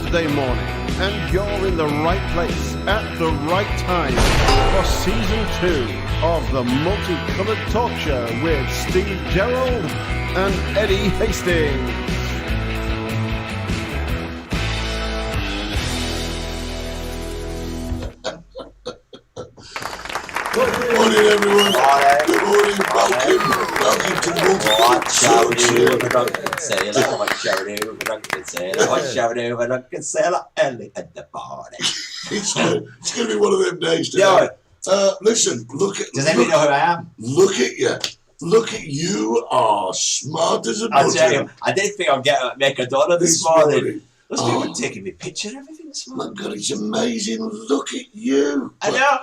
Saturday morning, and you're in the right place at the right time for Season 2 of the Multicoloured Talk Show with Steve Gerald and Eddie Hastings. Good morning, everyone. Good morning. Welcome to Multicoloured Talk Show. Early at the party. It's going to be one of them days today. Listen, Does anybody know who I am? Look at you. Look at you. Are smart as a butter. I'll tell you, I did think I'd make a dollar this morning. Those people were taking me picture and everything this morning. My God, it's amazing. Look at you. I know.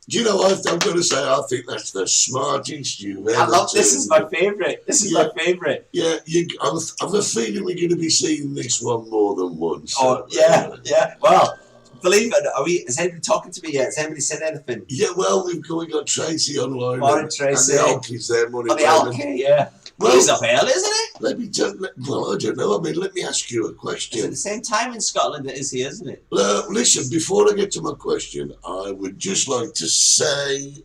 Do you know, I'm going to say, I think that's the smartest you've ever I love this. seen. Is my favourite. This is my favourite. Yeah, I've a feeling we're going to be seeing this one more than once. Oh, yeah. Well, believe it, is anybody talking to me yet? Has anybody said anything? Yeah, well, we've got Tracy online. Morning, Tracy. And the Alkie's there, morning. Oh, the Alkie, yeah. Well, he's up early, isn't he? Let me tell. Well, I don't know. I mean, let me ask you a question. It's at the same time in Scotland it is here, isn't it? Listen, before I get to my question, I would just like to say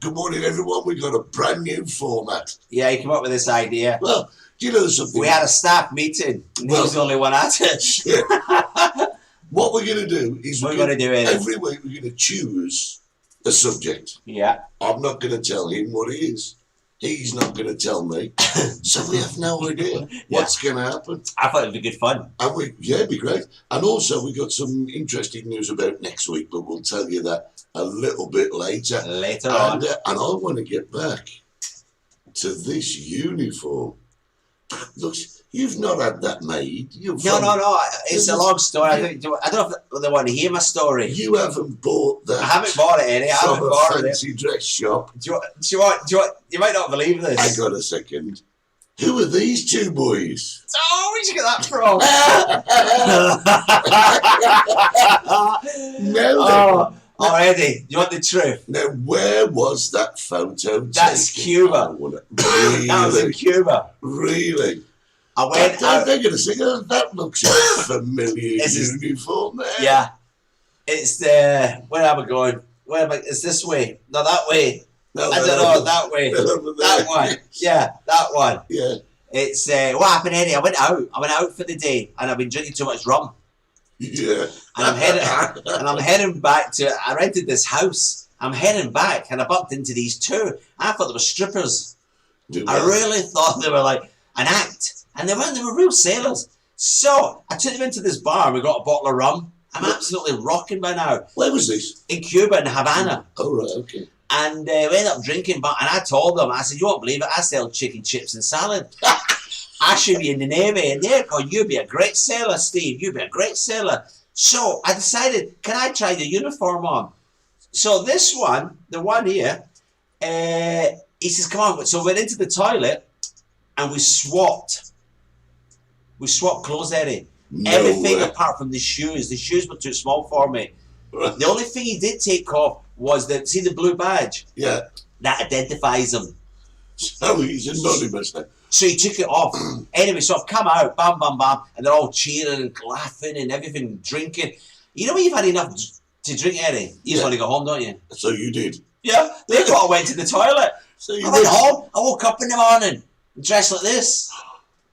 good morning, everyone. We've got a brand new format. Yeah, he came up with this idea. Well, do you know something? We had a staff meeting, and he was the only one at it. Yeah. What we're going to do is every week we're going to choose a subject. Yeah. I'm not going to tell him what it is. He's not going to tell me. So we have no idea what's going to happen. I thought it would be good fun. And it'd be great. And also, we got some interesting news about next week, but we'll tell you that a little bit later. Later on. And I want to get back to this uniform. Look, you've not had that made. No. It's a long story. I don't know if they want to hear my story. You haven't bought that. I haven't bought it, Eddie. I haven't bought it. Fancy dress shop. Do you want? You might not believe this. Hang on a second. Who are these two boys? Oh, where'd you get that from? No. Eddie, you want the truth? Now, where was that photo That's taken? Cuba. Really? That was in Cuba. Really? I went out. They're going to say, oh, that looks like a familiar uniform there. Yeah. It's the... Where am I going? It's this way. No, that way. No, I don't know, that way. That one. Yeah, that one. Yeah. It's... what happened, Eddie? I went out for the day, and I've been drinking too much rum. Yeah. And I'm heading back to... I rented this house. I'm heading back, and I bumped into these two. I thought they were strippers. I really thought they were like an act. And they were real sailors. So I took them into this bar and we got a bottle of rum. I'm absolutely rocking by now. Where was this? In Cuba, in Havana. Oh, right, okay. And we ended up drinking, and I told them, I said, you won't believe it, I sell chicken chips and salad. I should be in the Navy. And they're going, you'd be a great sailor, Steve. You'd be a great sailor. So I decided, can I try the uniform on? So this one, the one here, he says, come on. So we went into the toilet and we swapped. We swapped clothes, Eddie. Everything apart from the shoes. The shoes were too small for me. Right. The only thing he did take off was see the blue badge? Yeah. That identifies him. So he's anonymous then. So he took it off. Anyway, so I've come out, bam, bam, bam, and they're all cheering and laughing and everything, drinking. You know when you've had enough to drink, Eddie? You just want to go home, don't you? So you did? Yeah. They thought I went to the toilet. So I went home. I woke up in the morning dressed like this.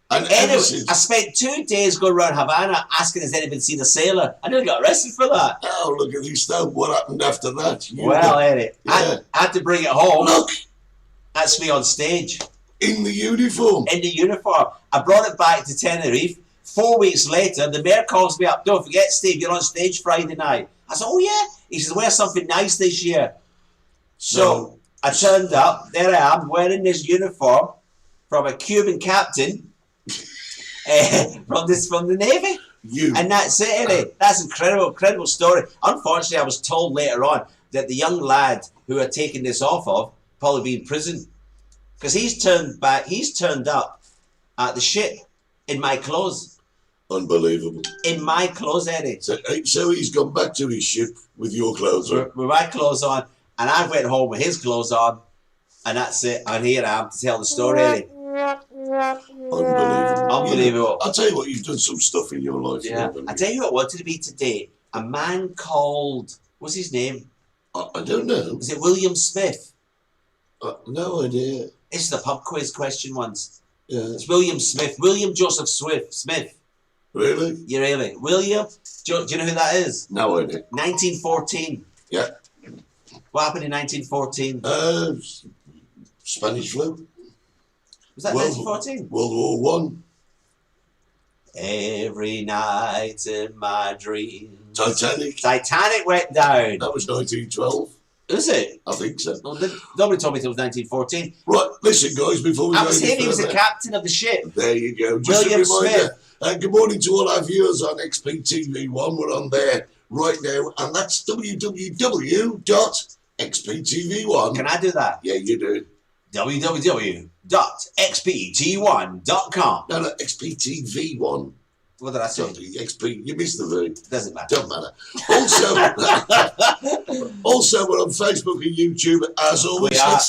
And anyway, I spent 2 days going around Havana asking has anybody seen a sailor. I nearly got arrested for that. Oh, look at this stuff. What happened after that? Eddie, I had to bring it home. Look. That's me on stage. In the uniform? In the uniform. I brought it back to Tenerife. 4 weeks later, the mayor calls me up. Don't forget, Steve, you're on stage Friday night. I said, oh, yeah. He says, wear something nice this year. So I turned up. There I am, wearing this uniform from a Cuban captain. From the Navy. And that's it, Eddie. That's incredible story. Unfortunately, I was told later on that the young lad who had taken this off of probably be in prison. Because he's turned up at the ship in my clothes. Unbelievable. In my clothes, Eddie. So he's gone back to his ship with your clothes on? With my clothes on. And I went home with his clothes on. And that's it. And here I am to tell the story, Eddie. Unbelievable. Unbelievable. I'll tell you what, you've done some stuff in your life. Yeah. I tell you what I wanted to be today. A man called, what's his name? I don't know. Is it William Smith? No idea. This is the pub quiz question once. Yeah. It's William Smith. William Joseph Smith. Really? You really? William? Do you know who that is? No idea. 1914. Yeah. What happened in 1914? Spanish flu. Was that 1914? World War One. Every night in my dreams. Titanic went down. That was 1912. Is it? I think so. Well, nobody told me it was 1914. Right, listen, guys, before we go That was him. further, He was the captain of the ship. There you go. Just William a reminder. Smith. Good morning to all our viewers on XPTV1. We're on there right now, and that's www.xptv1. Can I do that? Yeah, you do. www.xpt1.com. No, XPTV1. What did I say? XP, you missed the V. Doesn't matter. Don't matter. Also, we're on Facebook and YouTube as always. We are.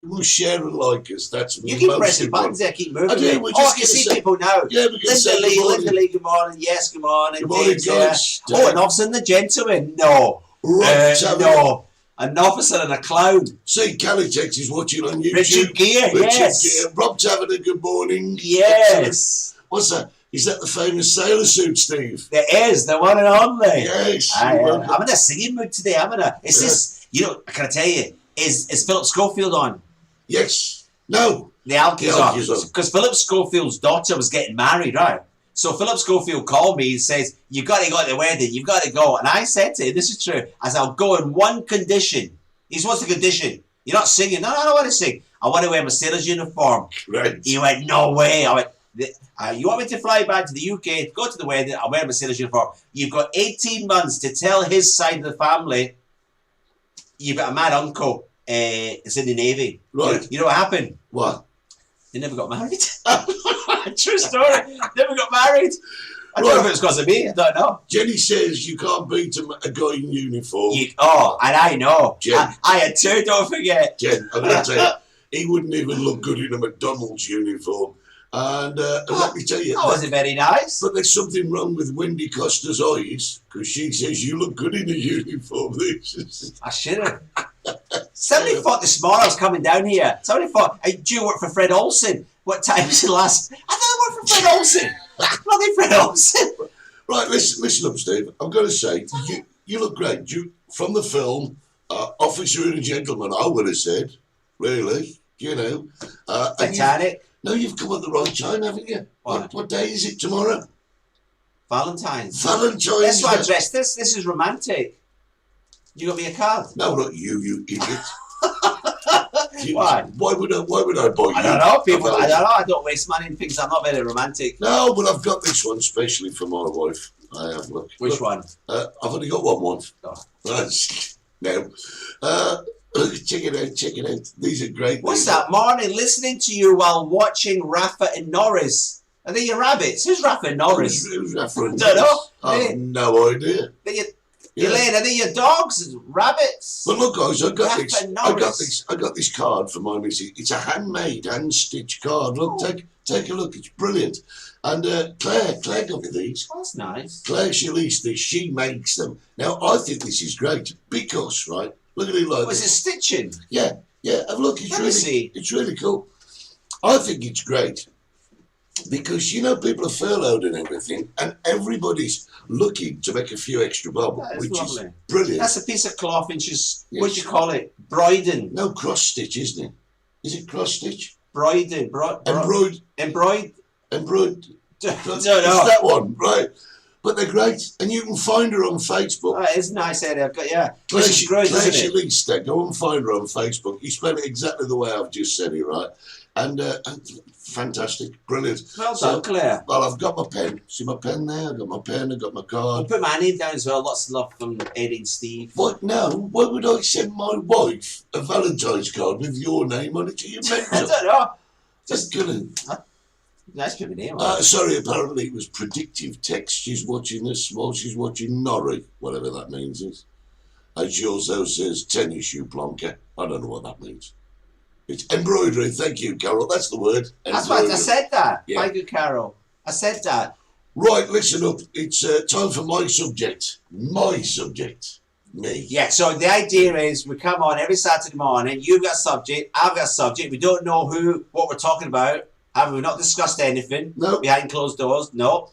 We'll share and like us. That's You keep pressing buttons there, keep moving. I do. I can see people now. Yeah, we can say Linda Lee, good morning. Yes, good morning. Good morning, guys. Oh, an officer and the gentleman. No. No. An officer and a clown. See, Calitex is watching on YouTube. Richard Gere, yes. Gere. Rob Taverner, good morning. Yes. What's that? Is that the famous sailor suit, Steve? It is, the one and only. Yes. I'm in a singing mood today, I'm in a... Is this... You know, can I tell you, is Philip Schofield on? Yes. No. The Alkies on. Because Philip Schofield's daughter was getting married, right? So Philip Schofield called me and says, you've got to go to the wedding, you've got to go. And I said to him, this is true, I said, I'll go in one condition. He said, what's the condition? You're not singing. No, I don't want to sing. I want to wear my sailor's uniform. Right. He went, no way. I went, you want me to fly back to the UK, go to the wedding, I'll wear my sailor's uniform. You've got 18 months to tell his side of the family, you've got a mad uncle, it's in the Navy. Right. You know what happened? What? They never got married. True story. Never got married. I don't know if it was because of me. I don't know. Jenny says you can't beat a guy in uniform. And I know. Jen. I had two, don't forget. Jen, I'm going to tell you, he wouldn't even look good in a McDonald's uniform. And let me tell you, that wasn't very nice. But there's something wrong with Wendy Costa's eyes, because she says you look good in a uniform. I should have. Somebody thought this morning I was coming down here. Somebody thought, hey, do you work for Fred Olsen? What time was the last? I thought I worked for Fred Olsen. Bloody Fred Olsen. Right, listen up, Steve. I've got to say, you look great. From the film, Officer and a Gentleman, I would have said, really, you know. Titanic. No, you've come at the right time, haven't you? What day is it tomorrow? Valentine's. Valentine's. That's why I dressed this. This is romantic. You got me a card? No, not you, you idiot. Why? Why would I buy you? I don't know, people. I don't know. I don't waste money in things. I'm not very romantic. No, but I've got this one specially for my wife. I have. Look. Which one? I've only got one. Oh. No. Check it out. These are great. What's that? Morning, listening to you while watching Rafa and Norris. Are they your rabbits? Who's Rafa and Norris? Who's Rafa and Norris? I don't know. I have no idea. Elaine, are they your dogs? Rabbits? But look, guys, I got this card for my missus. It's a handmade, hand-stitched card. Look, take a look. It's brilliant. And Claire got me these. Oh, that's nice. Claire Shalise, she makes them. Now, I think this is great because, right, look at it like this. Was it stitching? Yeah. Have a look. It's really cool. I think it's great because, you know, people are furloughed and everything, and everybody's looking to make a few extra bob, which lovely. Is brilliant. That's a piece of cloth and just, what do you call it? Broiden. No, cross-stitch, isn't it? Is it cross-stitch? Broiden. Embroid. It's that one, right? But they're great, and you can find her on Facebook. Oh, it's a nice area. Claire Shalise, go and find her on Facebook. You spell it exactly the way I've just said it, right? And fantastic, brilliant. Well done, Claire. Well, I've got my pen. See my pen there? I've got my pen, I've got my card. I'll put my name down as well. Lots of love from Eddie and Steve. What? No, why would I send my wife a Valentine's card with your name on it? You mental? I don't know. Just gonna... Nice put my name on. Sorry, apparently it was predictive text. She's watching this while she's watching Norrie, whatever that means is. And she also says tennis shoe plonker. I don't know what that means. It's embroidery. Thank you, Carol. That's the word. That's what I said that. Yeah. Thank you, Carol. I said that. Right, listen up. It's time for my subject. My subject. Me. Yeah, so the idea is we come on every Saturday morning. You've got a subject. I've got a subject. We don't know what we're talking about. Have we not discussed anything? No. Behind closed doors? No.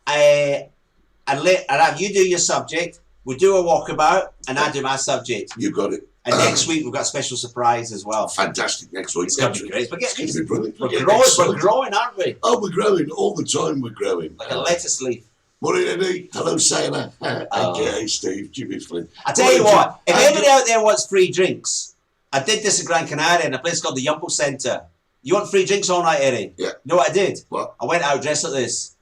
And have you do your subject. We do a walkabout, and I do my subject. You got it. And next week we've got a special surprise as well. Fantastic. Next week. It's going to be great. It's going to be brilliant. We're growing, aren't we? Oh, we're growing. All the time we're growing. Like a lettuce leaf. Morning, Eddie. Hello, Sailor. Okay, Steve. Jimmy Flynn. I tell you what, if anybody out there wants free drinks, I did this in Gran Canaria in a place called the Yumbo Centre. You want free drinks all night, Eddie? Yeah. You know what I did? What? I went out dressed like this.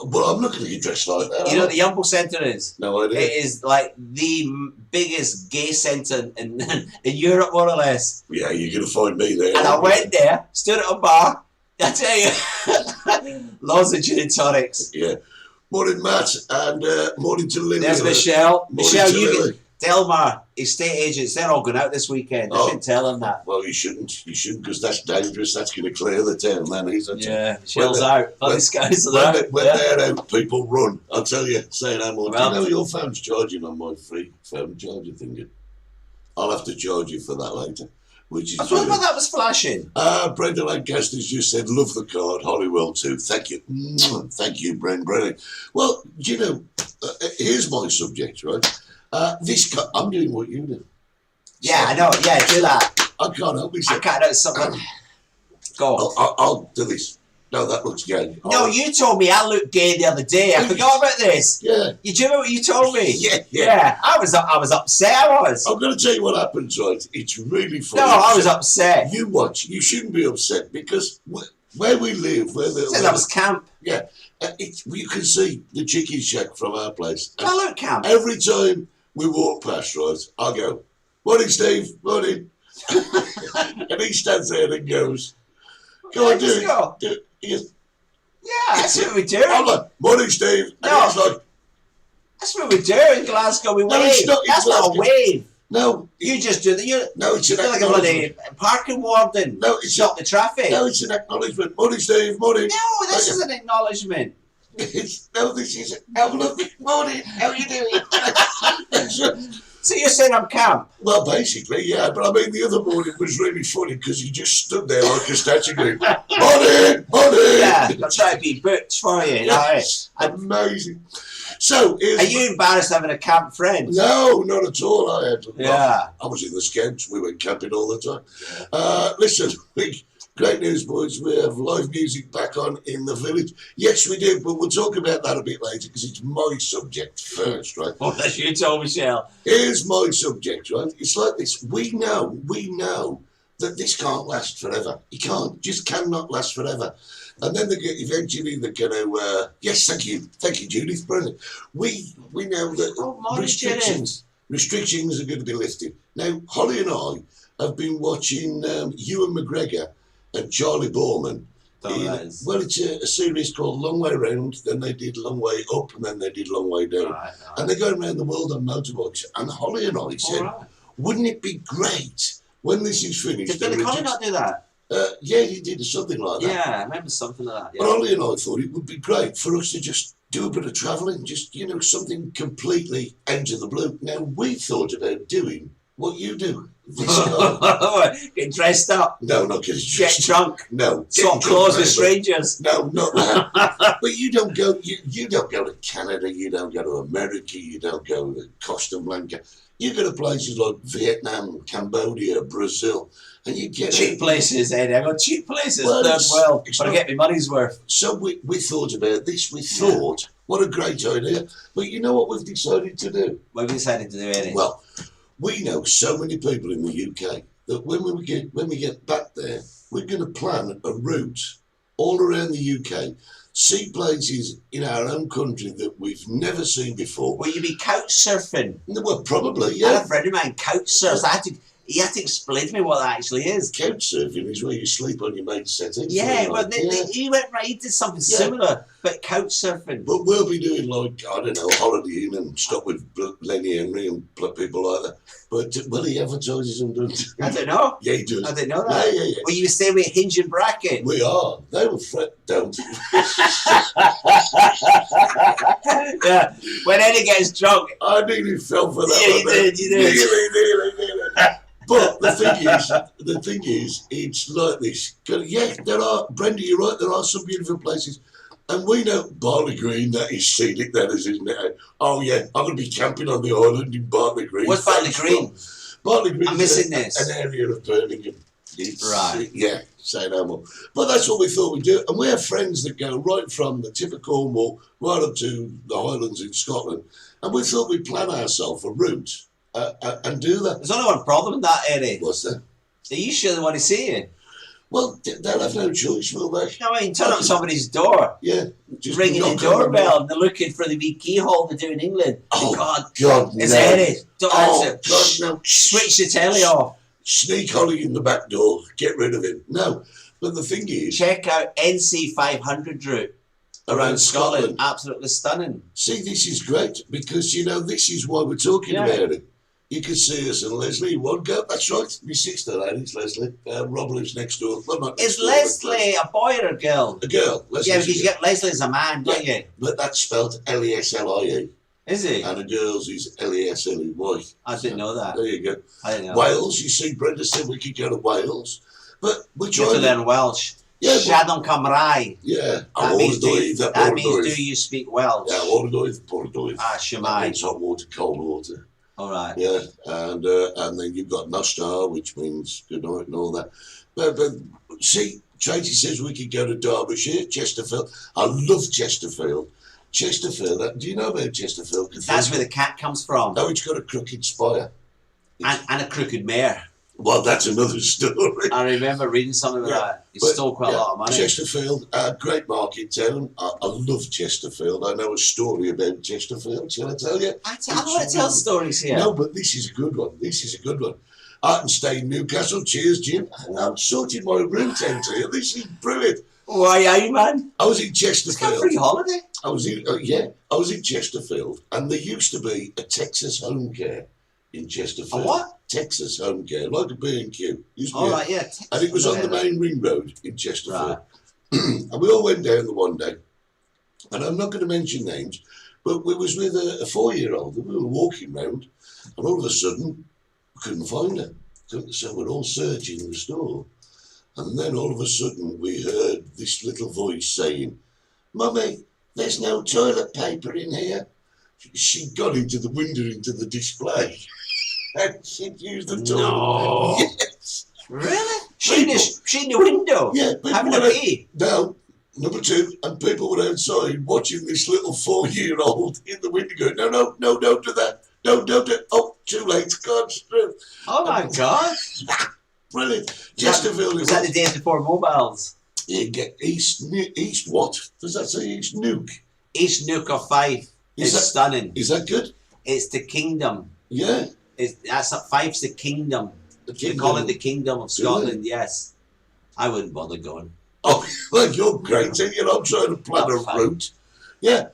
Well, I'm not going to get dressed like that. You know what the Yumbo Centre is? No idea. It is like the biggest gay centre in Europe, more or less. Yeah, you're going to find me there. And I went there, stood at a bar. I tell you, loads of gin and tonics. Yeah. Morning, Matt, and morning to Lily. There's Michelle. Morning Michelle, to you Lily. can tell my estate agents they're all going out this weekend. I shouldn't tell them that. Well, you shouldn't. You shouldn't, because that's dangerous. That's going to clear the town, man. Yeah, Michelle's out. These guys are out. When they're out, people run. I'll tell you, say no more. Well, Do you know your phone's charging on my free phone charger thing? I'll have to charge you for that later. Which is I thought that was flashing. Brenda Lancaster's just said, love the card. Hollywell too. Thank you. Thank you, Brent. Brilliant. Well, you know, here's my subject, right? I'm doing what you do. Yeah, I know. Yeah, do that. I can't help myself. I can't know something. Go on. I'll do this. No, that looks gay. No, you told me I looked gay the other day. I forgot about this. Yeah. You do you remember what you told me? Yeah. I was upset. I was. I'm going to tell you what happens, right? It's really funny. No, I was upset. You watch. You shouldn't be upset, because where we live, That was camp. Yeah, you can see the chicken shack from our place. I look camp. Every time we walk past, right, I go, morning, Steve, morning. And he stands there and goes, go on, do it. He goes, yeah, that's what we do. I'm like, morning, Steve. And No. he's like, That's what we do in Glasgow. We wave. it's not in That's not a Glasgow. wave. no. You just do that. No, it's an You're like a bloody acknowledgement. parking warden. No, it's Stop the traffic. No, it's an acknowledgement. Morning, Steve, morning. No, this is an acknowledgement. This is have a look. Morning, how you doing? So you're saying I'm camp? Well, basically, yeah. But I mean, the other morning was really funny because he just stood there like a statue going, morning, morning. Yeah, I'll try to be butch for you. Yes, Right. amazing. So, Are you embarrassed having a camp friend? No, not at all. Yeah. I was in the Scouts. We went camping all the time. Listen, great news, boys. We have live music back on in the village. Yes, we do, but we'll talk about that a bit later because it's my subject first, right? Oh, that's you told Michelle. Here's my subject, right? It's like this. We know that this can't last forever. It can't, just cannot last forever. And then eventually they're going to, yes, thank you, Judith, brilliant. We know that restrictions are going to be lifted. Now, Holly and I have been watching Ewan McGregor and Charlie Borman. Well, it's a series called Long Way Round, then they did Long Way Up, and then they did Long Way Down. Right. And they're going around the world on motorbikes. And Holly and I said, wouldn't it be great when this is finished? Did Billy Connolly not do that? Yeah, he did something like that. Yeah, I remember something like that. Yeah. But Holly and I thought it would be great for us to just do a bit of travelling, just, something completely out of the blue. Now, we thought about doing what you do. Get dressed up. No, not getting dressed. Get drunk. No. Swap clothes with strangers. No, not that. But you don't go. You don't go to Canada. You don't go to America. You don't go to Costa Blanca. You go to places like Vietnam, Cambodia, Brazil, and you get cheap places. I go cheap places. Well, but I get my money's worth. So we thought about this. We thought, what a great idea. But you know what we've decided to do? What have we decided to do, Eddie? Well, we know so many people in the UK that when we get back there, we're going to plan a route all around the UK, see places in our own country that we've never seen before. Will you be couch surfing? Well, probably, I yeah. had a friend of mine couch surfs. He had to explain to me what that actually is. Couch surfing is where you sleep on your mate's settee. Yeah, but he went right. He did something similar, but couch surfing. But we'll be doing like, I don't know, Holiday Inn and stop with Lenny Henry and people like that. But will he advertises them, doesn't he? I don't know. Yeah, he does. I didn't know that. Yeah. Well, you were saying with hinge and bracket. We are. They were don't. Yeah. When Eddie gets drunk. I nearly fell for that. Yeah, you did. Nearly. But the thing is, it's like this. Yeah, there are, Brenda, you're right, there are some beautiful places. And we know Barley Green, that is scenic, that is, isn't it? Oh, yeah, I'm going to be camping on the island in Barley Green. What's Barley Green? Barley Green I'm missing this. An area of Birmingham. Right. Yeah, say no more. But that's what we thought we'd do. And we have friends that go right from the tip of Cornwall right up to the Highlands in Scotland. And we thought we'd plan ourselves a route and do that. There's only one problem in that, Eddie. What's that? Are you sure they want to see you? Well, they'll have no choice, will they? No, I mean, turn up somebody's door. Yeah. Just Ringing the doorbell and they're looking for the wee keyhole they do in England. Oh, God. no. It's Eddie. Don't answer. God, no. Switch the telly off. Sneak Holly in the back door. Get rid of him. No. But the thing is... Check out NC 500 route around Scotland. Absolutely stunning. See, this is great because, you know, this is why we're talking about it. You can see us and Leslie, one go. That's right. My sister, it's Leslie. Rob lives next door. Well, not next Is door, Leslie a boy or a girl? A girl. Leslie's yeah, because you get Leslie as a man, don't you? But that's spelled L-E-S-L-I-E. Is it? And a girl's is L-E-S-L-E-Y. I didn't know that. There you go. I didn't know. Wales, you see, Brenda said we could go to Wales. But we're You have trying to learn Welsh. Yeah, Siadon Cymraeg. Yeah. That means do you speak Welsh? Yeah, Pordoedd. Ah, Shemai. It's hot water, cold water. All right. Yeah, and then you've got Nostar, which means good night and all that. But see, Tracy says we could go to Derbyshire, Chesterfield. I love Chesterfield. Chesterfield, do you know about Chesterfield? That's where the cat comes from. No, it's got a crooked spire. And a crooked mare. Well, that's another story. I remember reading something like that. It stole quite a lot of money. Chesterfield, great market town. I love Chesterfield. I know a story about Chesterfield. Shall I tell you? I don't want to tell stories here. No, but this is a good one. I can stay in Newcastle. Cheers, Jim. I'm sorting my route out here. This is brilliant. Why are you, man? I was in Chesterfield. It's got a free holiday. I was in Chesterfield, and there used to be a Texas home care in Chesterfield. A what? Texas home care, like a B&Q. All right, yeah. Texas. And it was on the main ring road in Chesterfield. Right. And we all went down the one day, and I'm not going to mention names, but we was with a 4-year-old, and we were walking round, and all of a sudden, we couldn't find her. So we're all searching the store. And then all of a sudden, we heard this little voice saying, "Mummy, there's no toilet paper in here." She'd gone into the window, into the display. And she'd used the toilet. No. Yes. Really? She in the window? Yeah. Having a pee? No. Number two, and people were outside watching this little 4-year-old in the window going, no, don't do that. Don't do it. Oh, too late. God's truth. Oh, my God. Brilliant. Chesterfield. Was that the days before mobiles? You get East what? Does that say East Nuke? East Nuke of Fife. It's stunning. Is that good? It's the kingdom. Yeah. Fife's the kingdom. They call it the Kingdom of Scotland, yes. I wouldn't bother going. Oh, well, you're great. I'm trying to plan a route. Yeah.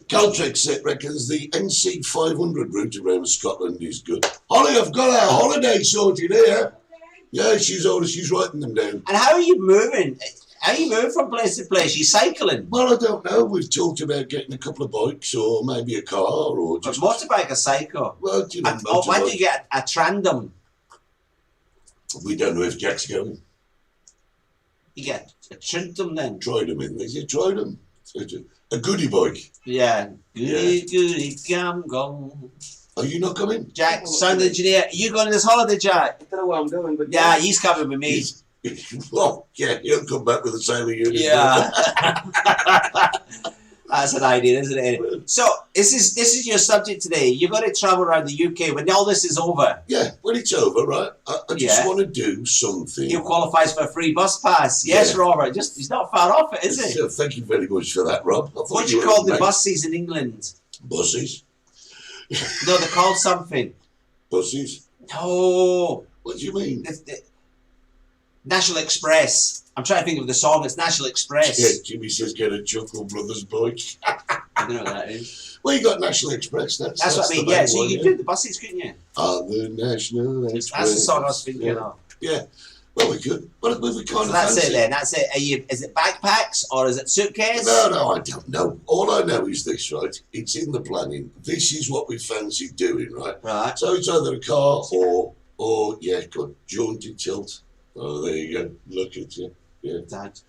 Caltrex reckons the NC 500 route around Scotland is good. Holly, I've got our holiday sorted here. Yeah, she's writing them down. And how are you moving? How are you moving from place to place? You cycling? Well, I don't know. We've talked about getting a couple of bikes or maybe a car or just... A motorbike or cycle? Well, you know, why do you get a tandem? We don't know if Jack's going. You get a tandem then? Tried them in. Is it tried them? A goodie bike. Yeah. Goody, gum. Are you not coming? Jack, sound engineer. Are you going on this holiday, Jack? I don't know where I'm going, but... Yeah, he's coming with me. Well, yeah, he'll come back with a sailor uniform. Yeah. That's an idea, isn't it? So, this is your subject today. You're going to travel around the UK when all this is over. Yeah, when it's over, right? I just want to do something. He qualifies for a free bus pass. Yes, yeah. Robert. He's not far off it, is he? Thank you very much for that, Rob. What do you call the buses in England? Buses? No, they're called something. Buses? No. What do you mean? National Express. I'm trying to think of the song. It's National Express. Yeah, Jimmy says get a Chuckle Brothers bike. I don't know what that is. Well, you got National Express. That's what I mean. Yeah, so you could do the buses, couldn't you? The National Express. That's the song I was thinking of. Yeah. Well, we could. But we kind of that's fancy it then. That's it. Is it backpacks or is it suitcase? No, I don't know. All I know is this, right? It's in the planning. This is what we fancy doing, right? Right. So it's either a car or yeah, got jaunty tilt. Oh, there you go. Look at you. Yeah. Dad.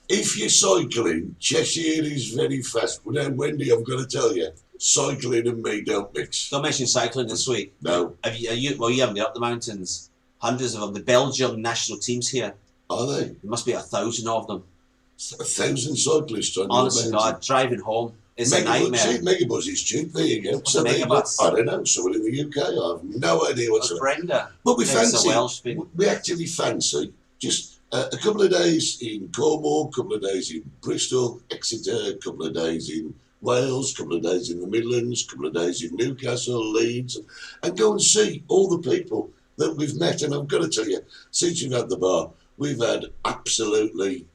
If you're cycling, Cheshire is very fast. Now, Wendy, I've got to tell you, cycling and me don't mix. Don't mention cycling this week. No. You haven't been up the mountains. Hundreds of them. The Belgium national team's here. Are they? There must be 1,000 of them. 1,000 cyclists on Honest to God, driving home is a nightmare. See, Megabus is cheap. There you go. What's a Megabus? I don't know. Someone in the UK. I have no idea what's it. Brenda. But we It's fancy. a Welsh thing. We actually fancy just a couple of days in Cornwall, a couple of days in Bristol, Exeter, a couple of days in Wales, a couple of days in the Midlands, a couple of days in Newcastle, Leeds, and go and see all the people that we've met. And I've got to tell you, since you've had the bar, we've had absolutely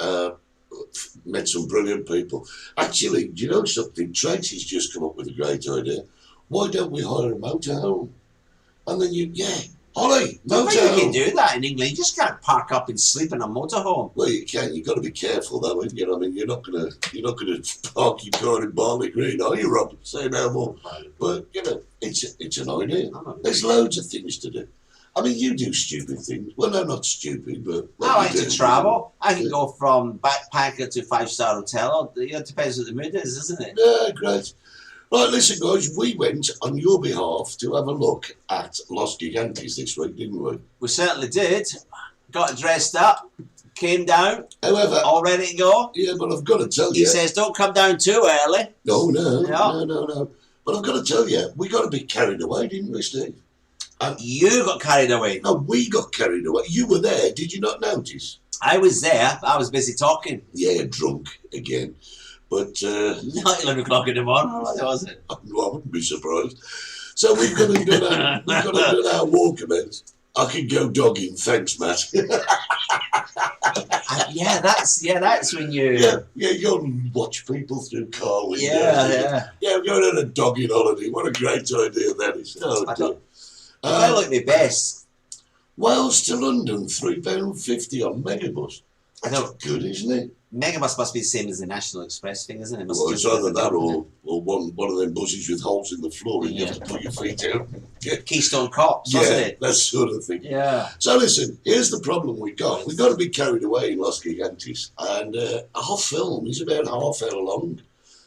met some brilliant people. Actually, do you know something? Tracy's just come up with a great idea. Why don't we hire a motorhome? And then Ollie, I think you motorhome. can do that in England. You just can't park up and sleep in a motorhome. Well, you can. You've got to be careful, though. You know, I mean, you're not gonna park your car in Barley Green, are you, Rob? Say no more. But you know, it's an idea. There's loads of things to do. I mean, you do stupid things. Well, no, not stupid, but I like to travel. I can go from backpacker to 5-star hotel. It depends what the mood is, isn't it? Yeah, great. Right, listen, guys, we went on your behalf to have a look at Los Gigantes this week, didn't we? We certainly did. Got dressed up, came down, However, all ready to go. Yeah, but I've got to tell you. He says, don't come down too early. No. But I've got to tell you, we got a bit carried away, didn't we, Steve? You got carried away. No, we got carried away. You were there. Did you not notice? I was there. I was busy talking. Yeah, drunk again. But not 11 o'clock in the morning, was it? I wouldn't be surprised. So we've got to do our walkabout. I can go dogging, thanks, Matt. that's when you. Yeah, you go and watch people through car windows. Yeah. We're going on a dogging holiday. What a great idea that is. I like my best. Wales to London, £3.50 on Megabus. That's good, isn't it? Megabus must be the same as the National Express thing, isn't it? Well, it's either that or one of them buses with holes in the floor and you have to put your feet out. Yeah. Keystone Cops, wasn't it? That sort of thing. Yeah. So listen, here's the problem we got. We got to be carried away in Los Gigantes, and our film is about half hour long.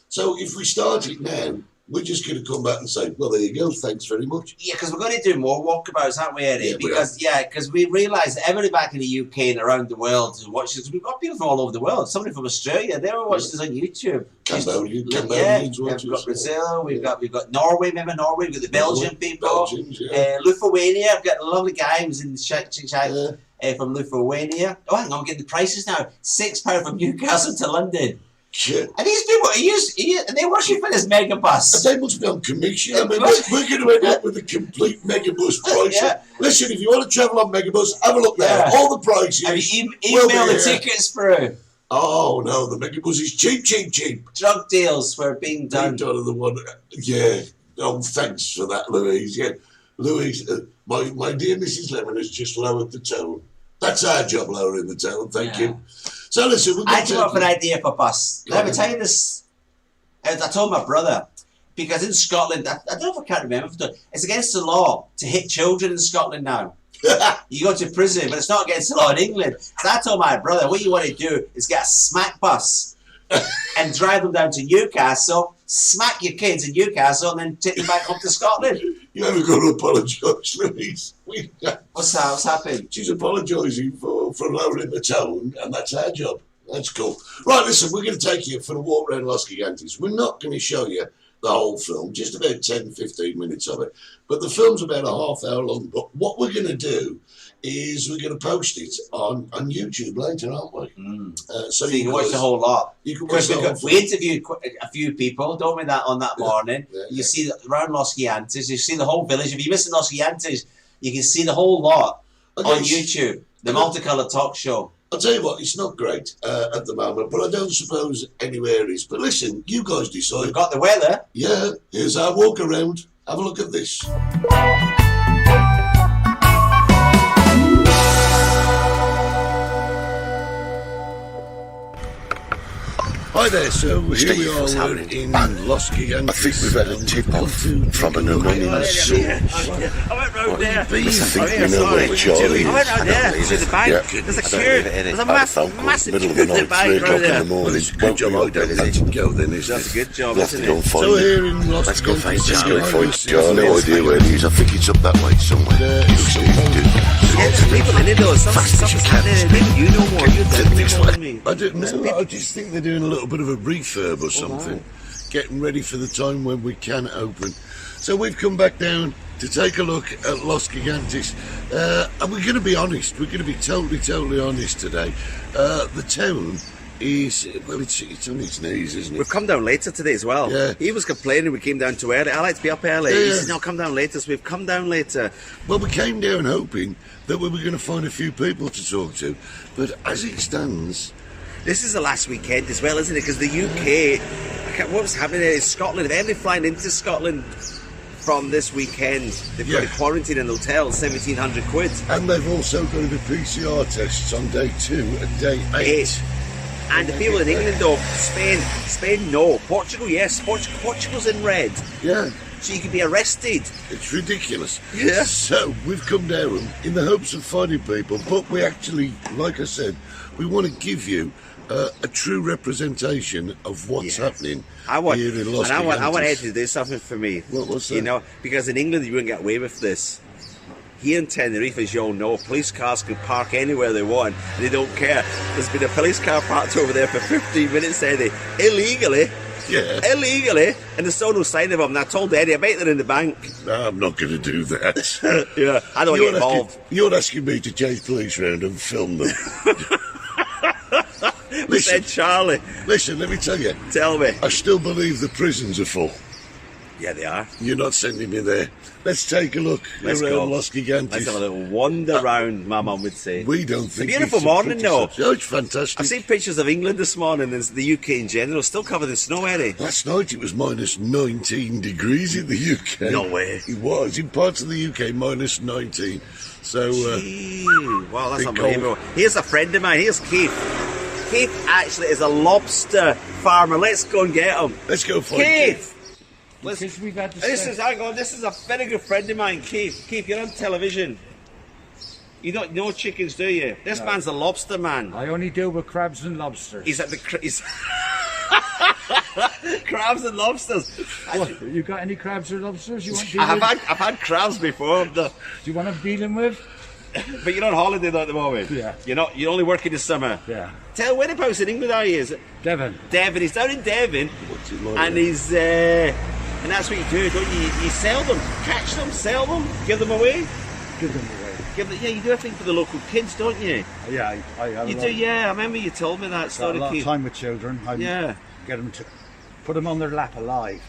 So if we start it now, we're just going to come back and say, well, there you go, thanks very much. Yeah, because we're going to do more walkabouts, aren't we, Eddie? Because we realise that everybody back in the UK and around the world who watches, we've got people from all over the world. Somebody from Australia, they were watching us on YouTube. Cambodians we've got Brazil, we've got Norway, remember Norway, we've got the Belgian people. Belgians, yeah. Lithuania, I've got a lovely guy who's in the chat from Lithuania. Oh, hang on, I'm getting the prices now. £6 from Newcastle to London. Shit. And these people, and they worship for this megabus. They must be on commission. I mean, we're going to end up with a complete megabus price. Yeah. Listen, if you want to travel on megabus, have a look there. Yeah. All the prices. Have you email the tickets through? Oh, no, the megabus is cheap. Drug deals were being done. The one, yeah. Oh, thanks for that, Louise. Yeah, Louise, my dear Mrs. Lemon has just lowered the tone. That's our job, lowering the tone. Thank you. So listen, I came up with an idea for a bus. Let me tell you this. I told my brother, because in Scotland, I don't know if I can't remember, it's against the law to hit children in Scotland now. You go to prison, but it's not against the law in England. So I told my brother, what you want to do is get a smack bus and drive them down to Newcastle, smack your kids in Newcastle, and then take them back home to Scotland. You haven't got to apologise, Louise. What's that? What's happened? She's apologising for lowering the tone, and that's our job. That's cool. Right, listen, we're going to take you for a walk around Los Gigantes. We're not going to show you the whole film, just about 10, 15 minutes of it. But the film's about a half hour long. But what we're going to do is we're going to post it on YouTube later, aren't we? So you can watch the whole lot. You can watch the whole we interviewed a few people, don't we, on that morning. Yeah. You see around Los Gigantes, you see the whole village. If you miss Los Gigantes, You can see the whole lot Okay, on YouTube. The Multicoloured Talk Show. I'll tell you what, it's not great at the moment, but I don't suppose anywhere is. But listen, you guys decide. We've got the weather. Yeah, here's our walk around. Have a look at this. Hi there, so here we are, we're in Los Gigantes. I think we've had a tip-off from an anonymous source. I went round there. I think we know where Charlie is. I went round there to the bank. Yeah. There's a I don't queue. believe it, There's a massive middle of the night, 3 o'clock in the Well, morning. it's a good job I don't have to go then, isn't That's a it? good job, We'll have to isn't go and it? find So him. here in Los Let's go find Gigantes, Charlie. Charlie. No idea where he is. I think it's up that way somewhere. Yeah, there's people in it though. Something's happening. Maybe you know more. You're definitely more than me. I don't know, I just think they're doing a little bit of a refurb or something. Getting ready for the time when we can open. So we've come back down to take a look at Los Gigantes. And we're going to be honest. We're going to be totally honest today. The town is, well, it's on its knees, isn't it? We've come down later today as well. Yeah. He was complaining we came down too early. I like to be up early. Yeah. He said, no, come down later. So we've come down later. Well, we came down hoping that we were going to find a few people to talk to. But as it stands, This is the last weekend as well, isn't it? Because the UK, what's happening there is Scotland. If anybody's flying into Scotland from this weekend, they've got to Yeah. quarantine in the hotel, 1,700 quid. and they've also got to do PCR tests on day 2 and day 8. And the people in England, though, Spain, no. Portugal, yes. Portugal's in red. Yeah. So you could be arrested. It's ridiculous. Yeah. So we've come down in the hopes of finding people, but we actually, like I said, we want to give you a true representation of what's happening here in Los and I want Ed Gigantes. to do something for me. What's that? You know, because in England you wouldn't get away with this. Here in Tenerife, as you all know, police cars can park anywhere they want. They don't care. There's been a police car parked over there for 15 minutes, Eddie, illegally. Yeah. Illegally, and there's still no sign of them. And I told Eddie, I bet they're in the bank. No, I'm not going to do that. Yeah, I don't want to get involved. You're asking me to chase police around and film them. We said, Charlie, Listen, let me tell you, tell me. I still believe the prisons are full. Yeah, they are. You're not sending me there. Let's take a look Let's around go. Los Gigantes. Let's have a little wander round, my mum would say. We don't think beautiful it's a morning, pretty though. sight. Oh, it's fantastic. I've seen pictures of England this morning and the UK in general, still covered in snow, Eddie. Last night it was minus 19 degrees in the UK. No way. It was. In parts of the UK, minus 19. So, Gee, wow, that's big unbelievable. Here's a friend of mine. Here's Keith. Keith actually is a lobster farmer. Let's go and get him. let's go find Keith! Because we've had to This is, hang on, this is a very good friend of mine, Keith. Keith, you're on television. You don't know chickens, do you? This man's a lobster man. I only deal with crabs and lobsters. He's at the... He's crabs and lobsters. What, you got any crabs or lobsters you want I've dealing? had crabs before, Do you want them dealing with? but you're on holiday though at the moment. Yeah. You only work in the summer. Yeah. Tell whereabouts in England are you? Is it Devon. Devon? He's down in Devon, What's it like and there? he's and that's what you do, don't you? You sell them, catch them, sell them, give them away. Give them away. Yeah, you do a thing for the local kids, don't you? Yeah, I have You a do, lot, yeah. I remember you told me that got a story. lot of Keith. time with children. I Yeah, get them to put them on their lap alive.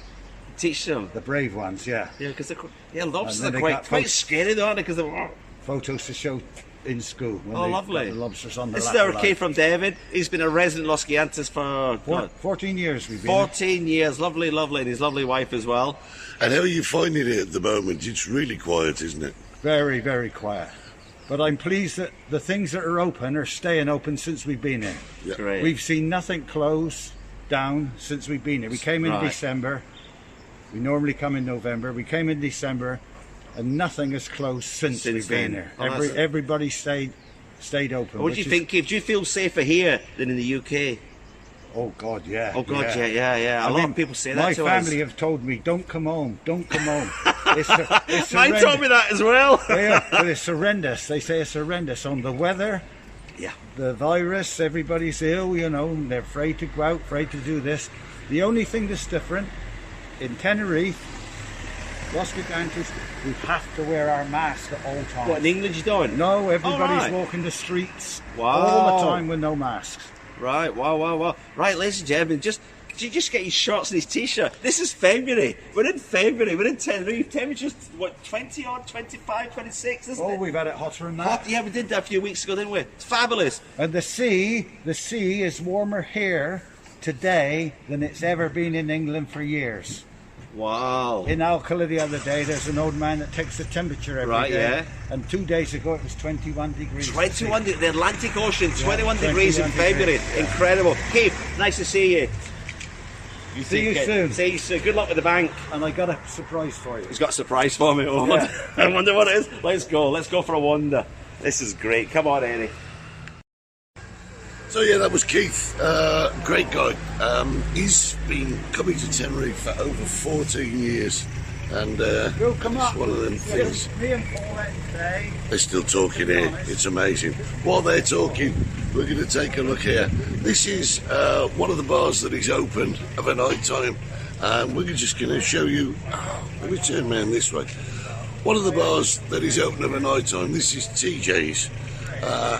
teach them. The brave ones, yeah. Yeah, because lobsters And are then they quite got scary, though, aren't they? Because they're Photos to show in school. When Oh, they lovely. got the lobsters on their This is lap our alive. kid from Devon. He's been a resident Los Gigantes for God, 14 years we've been. here. 14 years. Lovely, and his lovely wife as well. And how are you finding it at the moment? It's really quiet, isn't it? Very, very quiet. But I'm pleased that the things that are open are staying open since we've been here. Great. We've seen nothing close down since we've been here. We came in Right. December. We normally come in November. We came in December, and nothing has closed since Since we've been then. here. Oh, that's- Everybody stayed open. What do you which is- think, Keith? Do you feel safer here than in the UK? Oh God, yeah. Oh God, yeah. A lot of people say that My to family us. have told me, "Don't come home, don't come home." It's Mine horrendous. told me that as well. Yeah, but it's horrendous. They say it's horrendous on the weather. Yeah. The virus, everybody's ill, you know, and they're afraid to go out, afraid to do this. The only thing that's different, in Tenerife, Los Gigantes, we have to wear our mask at all times. What, in England you don't? No, everybody's right. walking the streets Wow. all the time with no masks. Right, wow. Right, ladies and gentlemen, just you just get his shorts and his t-shirt? This is February. We're in February. We're in Tenerife. Temperature's, what, 20 odd, 25, 26, isn't it? We've had it hotter than that. Hot, yeah, we did that a few weeks ago, didn't we? It's fabulous. And the sea is warmer here today than it's ever been in England for years. Wow. In Alcala the other day, there's an old man that takes the temperature every day. Right, yeah. And 2 days ago it was 21 degrees. 21, the Atlantic Ocean, 21 degrees in 21 February. degrees, yeah. Incredible. Keith, nice to see you. See you soon. See you soon. Good luck with the bank. And I got a surprise for you. He's got a surprise for me. Oh, Yeah. I wonder what it is. Let's go. Let's go for a wander. This is great. Come on, Eddie. So yeah, that was Keith. Great guy. He's been coming to Tenerife for over 14 years. And Come it's on. one of them things. Me and Paulette today. They're still talking here. It's amazing. While they're talking, we're going to take a look here. This is one of the bars that is open of a night time. And we're just going to show you. Let me turn around this way. One of the bars that is open of a night time. This is TJ's.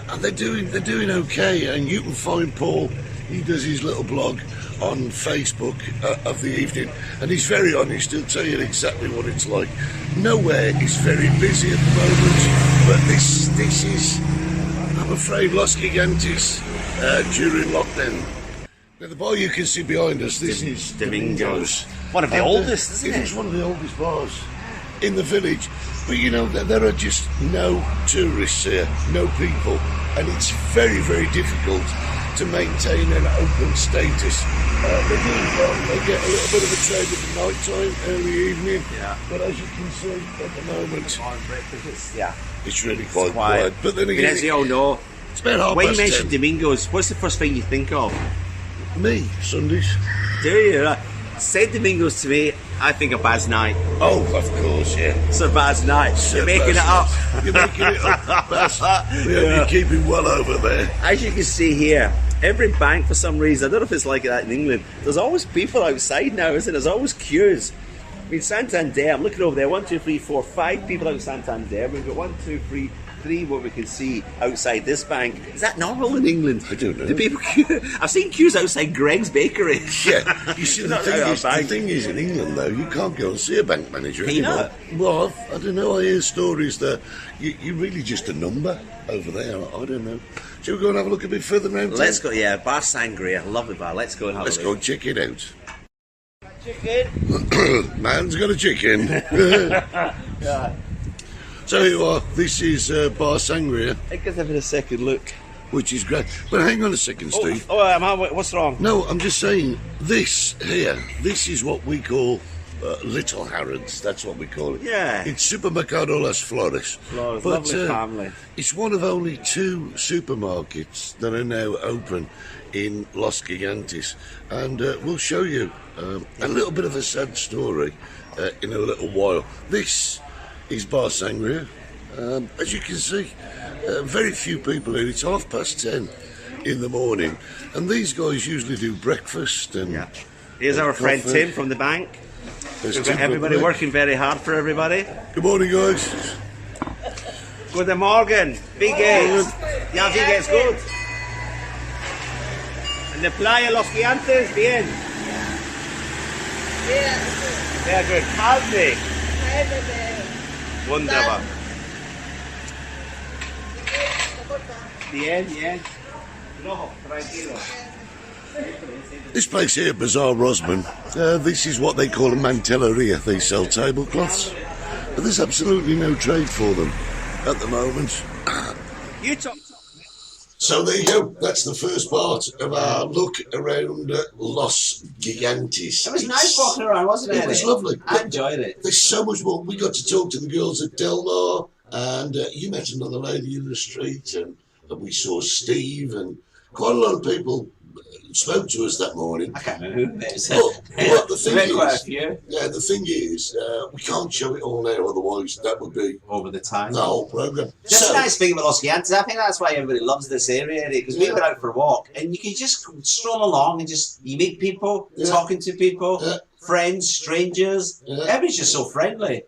And they're doing okay, and you can find Paul. He does his little blog on Facebook of the evening, and he's very honest. He'll tell you exactly what it's like. Nowhere is very busy at the moment, but this is, I'm afraid, Los Gigantes during lockdown. Now the bar you can see behind us, this is Domingo's. One of the And, oldest, isn't It it? is one of the oldest bars in the village. But you know, there are just no tourists here, no people, and it's very, very difficult to maintain an open status. They do well, they get a little bit of a trade at the night time, early evening, but as you can see at the moment, it's really quite quiet. But then again, as you all know, it's about half when you past mention 10. Domingos, what's the first thing you think of? Me, Sundays. Do you? Say Domingos to me, I think of Baz Night. Oh, of course, yeah. Sir Baz Night. You're making it up. You're making it up, Baz. You're keeping well over there. As you can see here, every bank for some reason, I don't know if it's like that in England, there's always people outside now, isn't there? There's always queues. I mean, Santander, I'm looking over there, 1, 2, 3, 4, 5 people out Santander. We've got 1, 2, 3, 3 what we can see outside this bank. Is that normal in England? I don't know. Do people queue? I've seen queues outside Greg's Bakery. Yeah, you see, the Not out of thing bank. is, in England, though, you can't go and see a bank manager Can you anymore. Well, I don't know, I hear stories that you're really just a number over there. I don't know. Shall we go and have a look a bit further around? Let's go, yeah, Bar Sangria, lovely bar. Let's go and have Let's a go look. and check it out. Chicken. Man's got a chicken. So here you are. This is Bar Sangria, I think let's have a second look. which is great. But hang on a second, Steve. What's wrong? No, I'm just saying, this here, this is what we call Little Harrods. That's what we call it. Yeah. It's Supermercado Las Flores. Flores, lovely family. It's one of only 2 supermarkets that are now open in Los Gigantes. And we'll show you a little bit of a sad story in a little while. This is Bar Sangria. As you can see, very few people here. It's 10:30 in the morning. And these guys usually do breakfast and... Yeah. Here's our friend coffee. Tim from the bank. There's We've got Tim everybody up there. working very hard for everybody. Good morning, guys. Guten Morgen. Wie geht's? Ja, wie geht's gut? In the Playa Los Gigantes, bien. Sehr gut. Calme. Wunderbar. Bien, bien. No, tranquilo. This place here, Bazaar Rosman, this is what they call a mantelleria. They sell tablecloths. But there's absolutely no trade for them at the moment. You talk. So there you go. That's the first part of our look around Los Gigantes. It was nice walking around, wasn't it? It was lovely. I enjoyed it. There's so much more. We got to talk to the girls at Del Mar, and you met another lady in the street, and we saw Steve, and quite a lot of people spoke to us that morning. I can't remember who it was. But the thing We met quite a is, few yeah, the thing is, we can't show it all now, otherwise that would be over the time. the whole program. Just So, a nice thing about Los Gigantes. I think that's why everybody loves this area, because we went out for a walk and you can just stroll along and just you meet people, talking to people, friends, strangers. Everybody's just so friendly.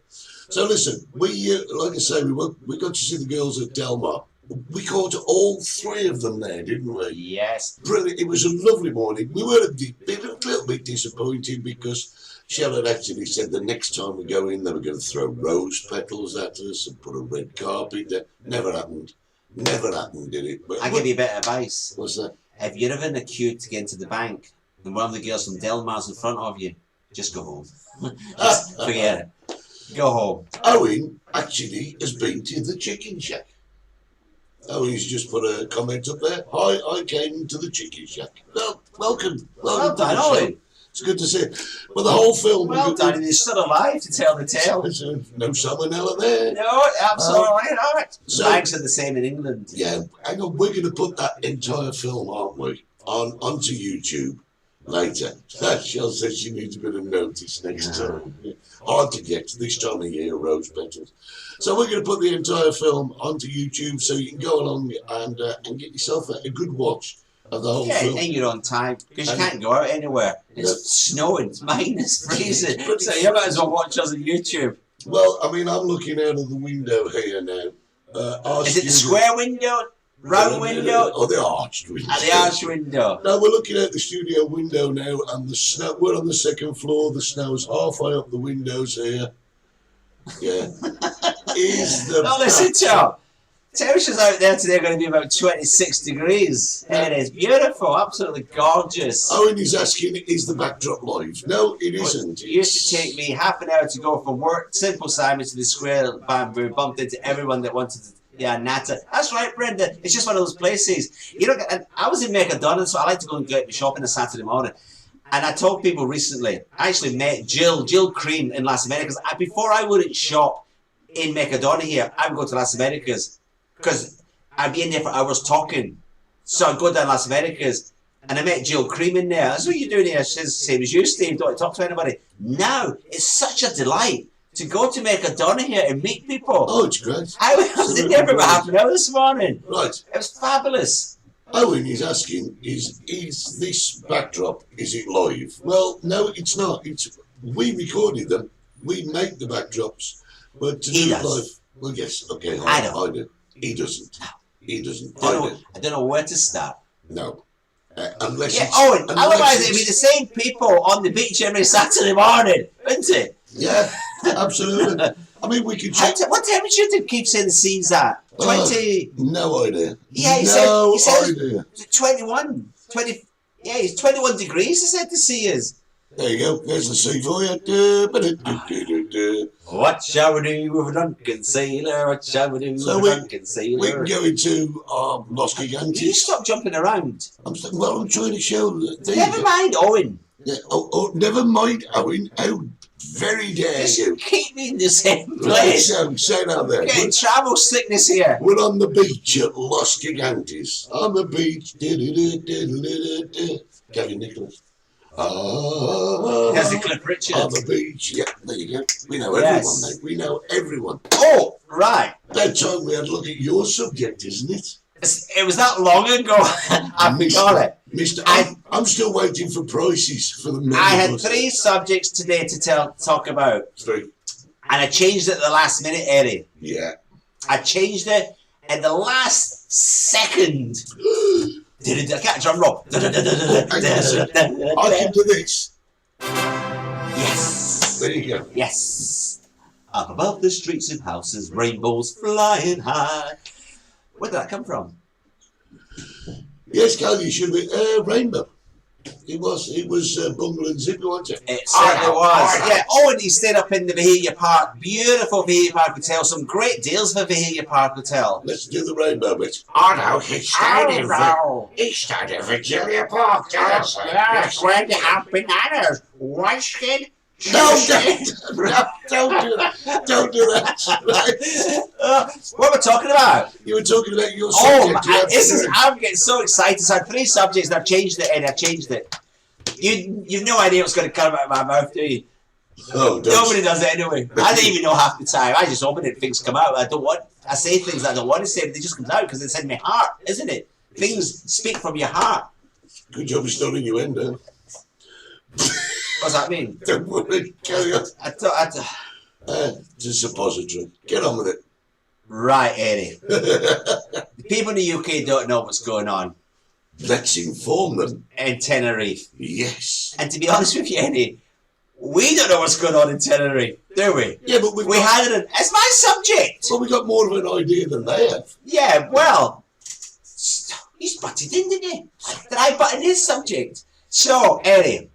So listen, we like I say, we got to see the girls at Del Mar. we caught all three of them there, didn't we? Yes. Brilliant. It was a lovely morning. We were a little bit disappointed because Shell had actually said the next time we go in, they were going to throw rose petals at us and put a red carpet there. Never happened. Never happened, did it? But, I'll give you a bit of advice. What's that? If you're ever in a queue to get into the bank and one of the girls from Delmar's in front of you, just go home. Just forget it. Go home. Owen actually has been to the chicken shack. Owen's just put a comment up there. Hi, I came to the chicken shack. Well, welcome. Well to the done, show. Owen. It's good to see you. Well, the whole film... Well done, and he's still alive to tell the tale. No salmonella there. No, absolutely not. So- Banks are the same in England. Yeah, hang on. We're going to put that entire film, aren't we, onto YouTube later. Shell says she needs a bit of notice next time. Yeah. Hard to get this time of year, rose petals. So we're going to put the entire film onto YouTube so you can go along and get yourself a good watch of the whole film. In your own time, because you can't go out anywhere. It's snowing, it's minus freezing. It's So you might as well watch us on YouTube. Well, I mean, I'm looking out of the window here now. Is it the square window, round window, or the arched window? and the arch window? No, we're looking out the studio window now, and the snow. We're on the second floor. The snow's halfway up the windows here. Yeah. Now listen, Tom. Temperatures out there today are going to be about 26 degrees. It is beautiful, absolutely gorgeous. Owen is asking, is the backdrop live? No, it isn't. It used to take me half an hour to go from work, Simple Simon, to the square bamboo, bumped into everyone that wanted to. Yeah, Nata. That's right, Brenda. It's just one of those places. You know, and I was in Mercadona, so I like to go and get shopping on a Saturday morning. And I told people recently, I actually met Jill Cream in Las Americas. Before I wouldn't shop in Mercadona here, I would go to Las Americas because I'd be in there for hours talking. So I'd go down Las Americas and I met Jill Cream in there. I said, what are you doing here? She says, same as you, Steve. Don't talk to anybody. Now, it's such a delight to go to Mercadona here and meet people. Oh, it's great. I was in there for about half an hour this morning. Right. It was fabulous. Owen is asking, is this backdrop, is it live? Well, no, it's not. We recorded them. We make the backdrops. But to do it live, well, yes, okay, I do. He doesn't. He doesn't. I don't know where to start. No. Unless otherwise it'd be the same people on the beach every Saturday morning, wouldn't it? Yeah, absolutely. I mean, we could check. What temperature did keep saying the sea's at? 20? No idea. Yeah, he said idea. 21. 20. Yeah, it's 21 degrees, he said the sea is. There you go. There's the sea for you. What shall we do with a drunken sailor? What shall we do with a drunken sailor? We can go into Los Gigantes. You stop jumping around. I'm trying to show. Never mind, Owen. Yeah, never mind, Owen. How very dare you? Keep me in the same place. Say that there. I'm getting travel sickness here. We're on the beach at Los Gigantes. On the beach. Gavin Nicholas. There's the Cliff Richard. On the beach. Yeah, there you go. We know everyone, mate. We know everyone. Oh, right. That time we had a look at your subject, isn't it? It was that long ago. I forgot it. Mister, I'm still waiting for prices for the. I had 3 subjects today to talk about. 3. And I changed it at the last minute, Eddie. Yeah. I changed it at the last second. I can't drum roll. I can do this. Yes. There you go. Yes. Up above the streets and houses, rainbows flying high. Where did that come from? Yes, Cal, you should be. Rainbow. It was Bungle and Zippy, wasn't it? It certainly was. Yeah. Oh, and he stayed up in the Bahia Park. Beautiful Bahia Park Hotel. Some great deals for Bahia Park Hotel. Let's do the rainbow bit. Oh no, he stayed in Virginia Park, yes. Yes, where they have bananas. Wasted. Don't do that. Don't do that. What were we talking about? You were talking about your subject. I'm getting so excited. So I had 3 subjects and I've changed it, Eddie. I've changed it. You've no idea what's going to come out of my mouth, do you? Oh, nobody does it anyway. I don't even know half the time. I just open it and things come out. I say things I don't want to say, but they just come out because it's in my heart, isn't it? Things speak from your heart. Good job of starting your endo. What's that mean? Don't worry, carry on. It's a suppository. Get on with it. Right, Eddie. The People in the UK don't know what's going on Let's inform them. in Tenerife. Yes. And to be honest with you, Eddie, we don't know what's going on in Tenerife, do we? Yeah, but We had it as my subject. Well, we got more of an idea than they have. Yeah, well, he's butted in, didn't he? Did I butt in his subject? So, Eddie,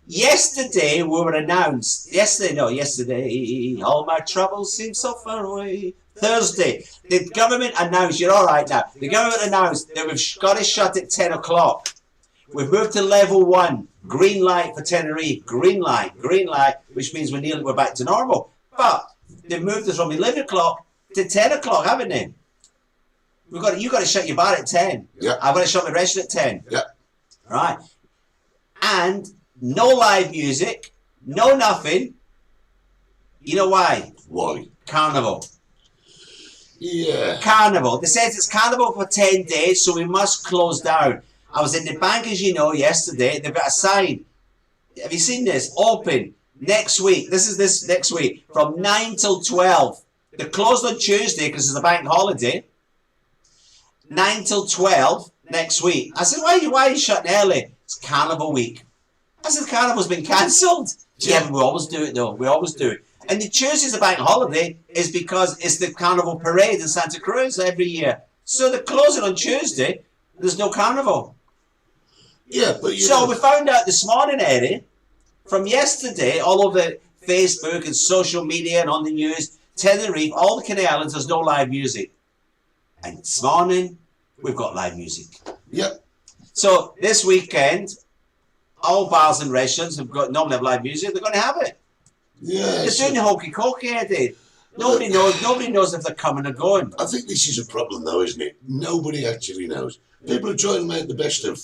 yesterday we were announced. Yesterday, all my troubles seem so far away. Thursday, the government announced, you're all right now, the government announced that we've got to shut at 10 o'clock. We've moved to level 1, green light for Tenerife, green light, which means we're back to normal. But they've moved us from 11 o'clock to 10 o'clock, haven't they? You got to shut your bar at 10. Yeah. I've got to shut my restaurant at 10. Yeah. Right. And no live music, no nothing. You know why? Why? Carnival. Yeah. Carnival. They said it's Carnival for 10 days, so we must close down. I was in the bank, as you know, yesterday. They've got a sign. Have you seen this? Open next week. This is this next week from 9 till 12. They're closed on Tuesday because it's a bank holiday. 9 till 12 next week. I said, why are you shutting early? It's Carnival week. I said, Carnival's been cancelled. Yeah, but we always do it though. We always do it. And the Tuesday's a bank holiday is because it's the Carnival parade in Santa Cruz every year. So they're closing on Tuesday. There's no Carnival. Yeah, but So we found out this morning, Eddie, from yesterday, all over Facebook and social media and on the news, Tenerife, all the Canary Islands, there's no live music. And this morning, we've got live music. Yep. So this weekend, all bars and restaurants have normally have live music. They're going to have it. Yeah. They're doing the hokey cokey, Eddie. Nobody knows if they're coming or going. I think this is a problem, though, isn't it? Nobody actually knows. People are trying to make the best of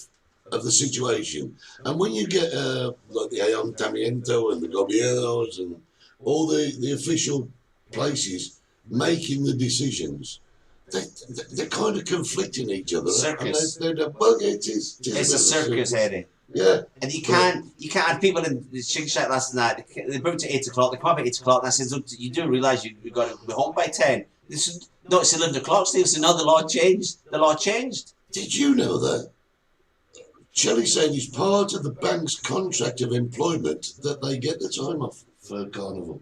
the situation, and when you get like the Ayuntamiento and the Gobiernos and all the official places making the decisions, they're kind of conflicting each other. Circus. Well, it is. It's a circus, Eddie. Yeah. And you can't have people in the chicken shack last night. They booked at 8 o'clock. They come up at 8 o'clock. And I said, you do realise you've got to be home by 10. It's 11 o'clock, Steve. So now the law changed. The law changed. Did you know that? Shelley said it's part of the bank's contract of employment that they get the time off for Carnival.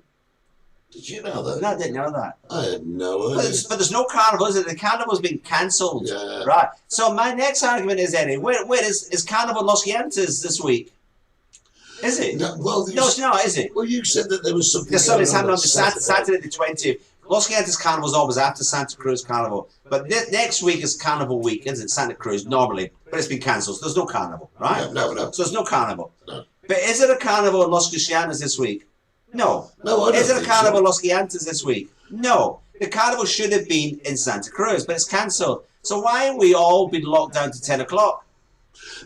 Did you know that? No, I didn't know that. I had no But idea. there's no Carnival, is it? The Carnival's been cancelled. Yeah. Right. So my next argument is, Eddie, where is Carnival Los Gigantes this week? Is it? No, well, No, it's not, is it? Well, you said that there was something. There's something happening on the Saturday. Saturday the 20th. Los Gigantes Carnival's always after Santa Cruz Carnival. But next week is Carnival week, isn't it? Santa Cruz, normally. But it's been cancelled, so there's no Carnival, right? No. So there's no Carnival. No. But is it a Carnival in Los Gigantes this week? No. No, I don't Is it a think Carnival so. Los Gigantes this week? No. The Carnival should have been in Santa Cruz, but it's cancelled. So why have we all been locked down to 10 o'clock?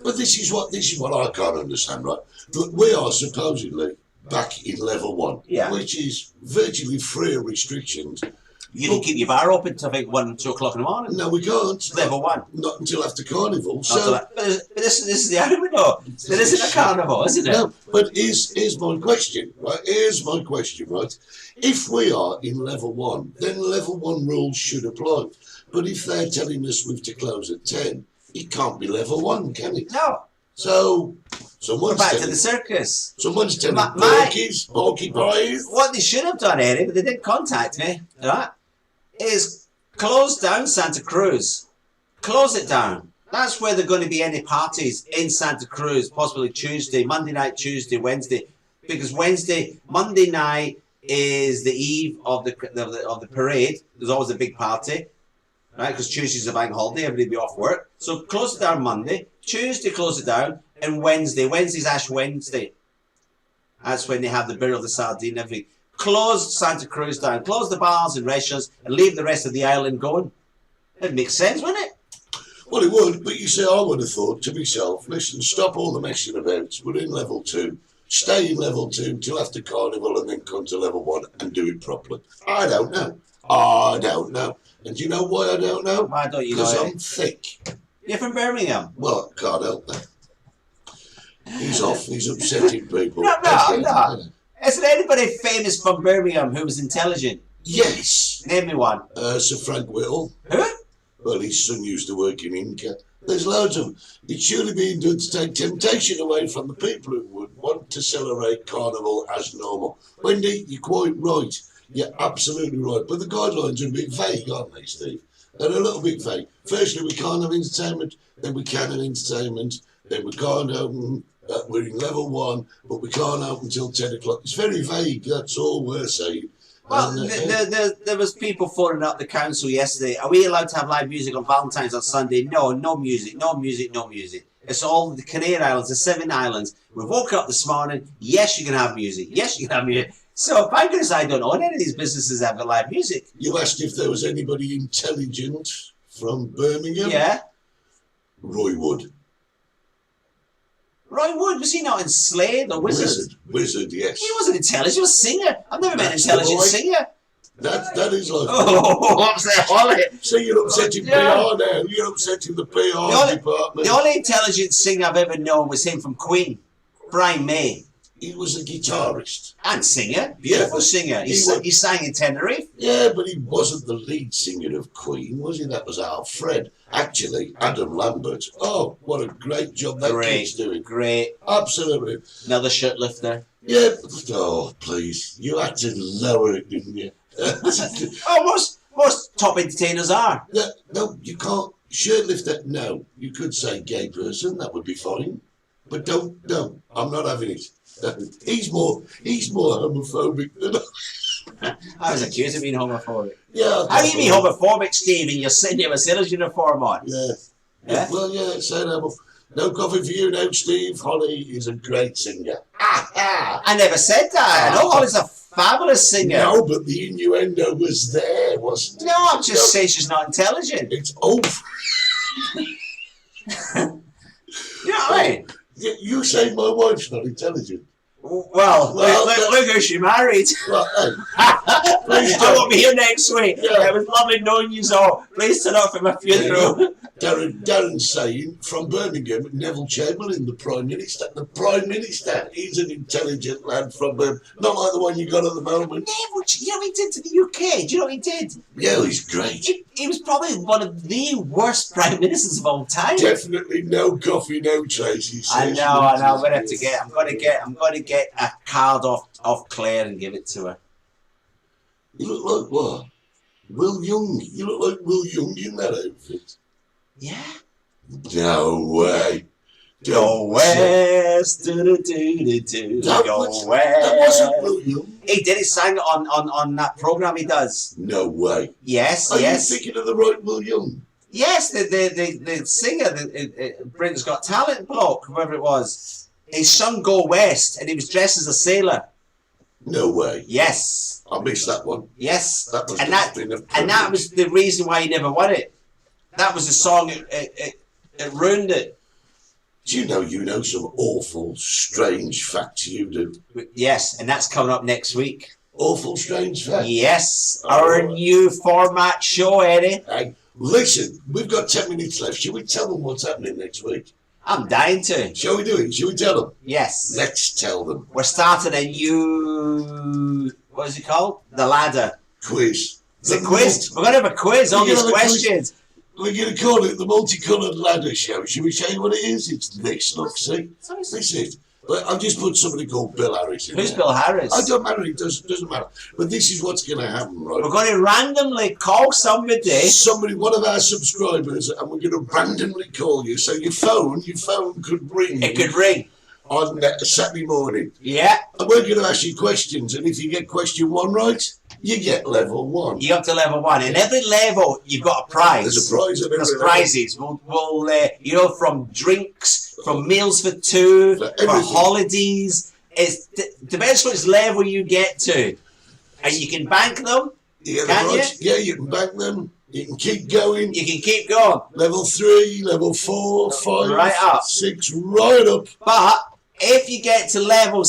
But this is what I can't understand, right? But we are supposedly back in level 1, Yeah. which is virtually free of restrictions. You can keep your bar open till I think 1, 2 o'clock in the morning. No, we can't. Level 1. Not until after Carnival. Not So till that. But this is the argument, though. There isn't a Carnival, isn't it? no, but here's my question, right? Here's my question, right? If we are in level 1, then level 1 rules should apply. But if they're telling us we've to close at 10, it can't be level 1, can it? No. So We're someone's back to telling, the circus. someone's telling My- porcupines. What they should have done, Eddie, but they didn't contact me, right, is close down Santa Cruz. Close it down. That's where there are going to be any parties in Santa Cruz, possibly Tuesday, Monday night, Tuesday, Wednesday. Because Monday night is the eve of the parade. There's always a big party, right? Because Tuesday's a bank holiday, everybody will be off work. So close it down Monday. Tuesday, close it down. And Wednesday's Ash Wednesday. That's when they have the burial of the sardine and everything. Close Santa Cruz down. Close the bars and restaurants and leave the rest of the island going. It makes sense, wouldn't it? Well, it would, but you see, I would have thought to myself, listen, stop all the messing about. We're in level 2. Stay in level 2 till after Carnival and then come to level 1 and do it properly. I don't know. And do you know why I don't know? Why don't you know Because it? I'm thick. You're from Birmingham. Well, can't help that. He's off. He's upsetting people. No. Is there anybody famous from Birmingham who was intelligent? Yes. Name me one. Sir Frank Whittle. Who? Well, his son used to work in Inca. There's loads of them. It's surely being done to take temptation away from the people who would want to celebrate Carnival as normal. Wendy, you're quite right. You're absolutely right. But the guidelines are a bit vague, aren't they, Steve? They're a little bit vague. Firstly, we can't have entertainment. Then we can have entertainment. Then we can't open. We're in level 1, but we can't open until 10 o'clock. It's very vague. That's all we're saying. Well, there was people phoning up the council yesterday. Are we allowed to have live music on Valentine's on Sunday? No, no music, no music, no music. It's all the Canary Islands, the 7 islands. We woke up this morning. Yes, you can have music. Yes, you can have music. So, thank goodness I don't own any of these businesses having live music. You asked if there was anybody intelligent from Birmingham? Yeah. Roy Wood. Roy Wood, was he not in Slade or Wizard? Wizard, yes. He wasn't intelligent, he was a singer. I've never met an intelligent singer. That is like... Oh, upset Holly. So you're upsetting PR now. You're upsetting the PR department. The only intelligent singer I've ever known was him from Queen, Brian May. He was a guitarist. And singer. Beautiful singer. He sang in Tenerife. Yeah, but he wasn't the lead singer of Queen, was he? That was Alfred. Actually, Adam Lambert. Oh, what a great job that kid's doing. Great. Absolutely. Another shirt lifter. Yeah. Oh, please. You had to lower it, didn't you? Oh, most top entertainers are. No, you can't. Shirt lifter, no. You could say gay person, that would be fine. But no, I'm not having it. He's more homophobic than I was accused of being homophobic. Yeah. How do you be homophobic, Steve, and you're sitting there with a sailor's uniform on? Yeah. Well, yeah, say no. No coffee for you now, Steve. Holly is a great singer. I never said that. I know Holly's a fabulous singer. No, but the innuendo was there, wasn't it? No, I'm just saying she's not intelligent. It's over. You know what I mean? You say my wife's not intelligent. Well, look who she married. Well, I won't be here next week. Yeah. It was lovely knowing you all. Please turn up for my funeral. Darren's saying from Birmingham, Neville Chamberlain, the Prime Minister. The Prime Minister, he's an intelligent lad from Birmingham. Not like the one you got at the moment. Neville, you know what he did to the UK? Do you know what he did? Yeah, he's great. He was probably one of the worst Prime Ministers of all time. Definitely no coffee, no Tracy. I know. I'm gonna have to get. I'm gonna get a card off Claire and give it to her. You look like what? Will Young. You look like Will Young in that outfit. Yeah. No way. Go west, Go west. That wasn't Will Young. He did. He sang on that program he does. No way. Yes. Are you thinking of the right Will Young? Yes, the singer, Britain's Got Talent bloke, whoever it was. He sung Go West and he was dressed as a sailor. No way. Yes. I missed that one. Yes. That and that was the reason why he never won it. That was the song, it ruined it. Do you know some awful, strange facts you do? Yes, and that's coming up next week. Awful, strange facts? Yes, our new format show, Eddie. Hey, listen, we've got 10 minutes left. Shall we tell them what's happening next week? I'm dying to. Shall we do it? Shall we tell them? Yes. Let's tell them. We're starting a new, what is it called? The ladder. Quiz. It's a quiz. We're going to have a quiz, all these questions. We're going to call it the Multicoloured Ladder Show. Shall we show you what it is? It's this, look, see? This is it. I've just put somebody called Bill Harris in Who's there. Bill Harris? I don't matter, it doesn't matter. But this is what's going to happen, right? We're going to randomly call somebody, one of our subscribers, and we're going to randomly call you. So your phone could ring. It could ring. On a Saturday morning. Yeah. And we're going to ask you questions, and if you get question 1 right, you get level 1. You up to level 1. In every level, you've got a prize. There's a prize. There's prizes. We'll from drinks, from meals for 2, for holidays. It's depends which level you get to, and you can bank them. Can you? Yeah, you can bank them. You can keep going. You can keep going. Level 3, level 4, 5, right up. 6, right up. But if you get to level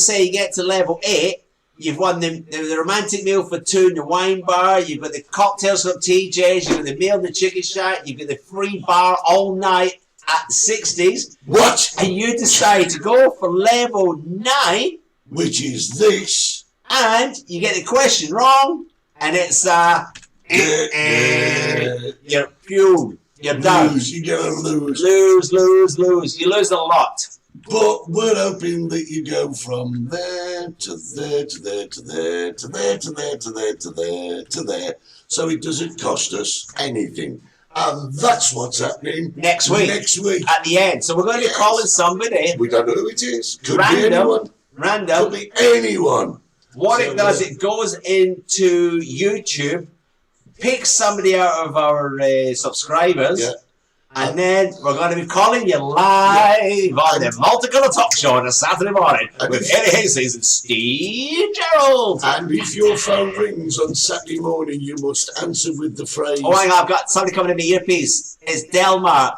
8, you've won the romantic meal for 2 in the wine bar. You've got the cocktails from TJ's. You've got the meal in the chicken shack. You've got the free bar all night at the 60s. What? And you decide to go for level 9, which is this, and you get the question wrong, and it's your fuel. You're down. You're going to lose. Lose. You lose a lot. But we're hoping that you go from there to there to there to there to there to there to there to there to there, so it doesn't cost us anything. And that's what's happening Next week. At the end. So we're going to be calling somebody. We don't know who it is. Could Random. be anyone. Random. Could be anyone. What it does, it goes into YouTube, picks somebody out of our subscribers, and then we're going to be calling you live on the Multicoloured Talk Show on a Saturday morning with Eddie Hastings and Steve Gerald. And if your phone rings on Saturday morning, you must answer with the phrase... Oh, hang on, I've got somebody coming in my earpiece. It's Delmar.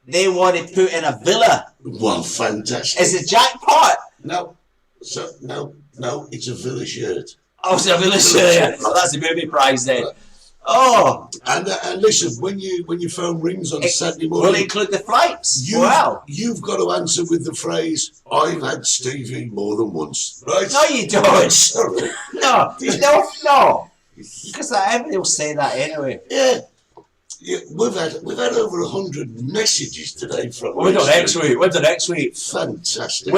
They want to put in a villa. Well, fantastic. It's a jackpot. No, it's a villa shirt. Oh, it's a villa shirt. Oh, that's a movie prize then. Oh, and listen, when your phone rings on Saturday morning, will include the flights. You've got to answer with the phrase, "I've had Stevie more than once." Right? No, you don't. Sorry. No. Because everybody will say that anyway. Yeah, we've had over 100 messages today from. We'll do next week. Fantastic.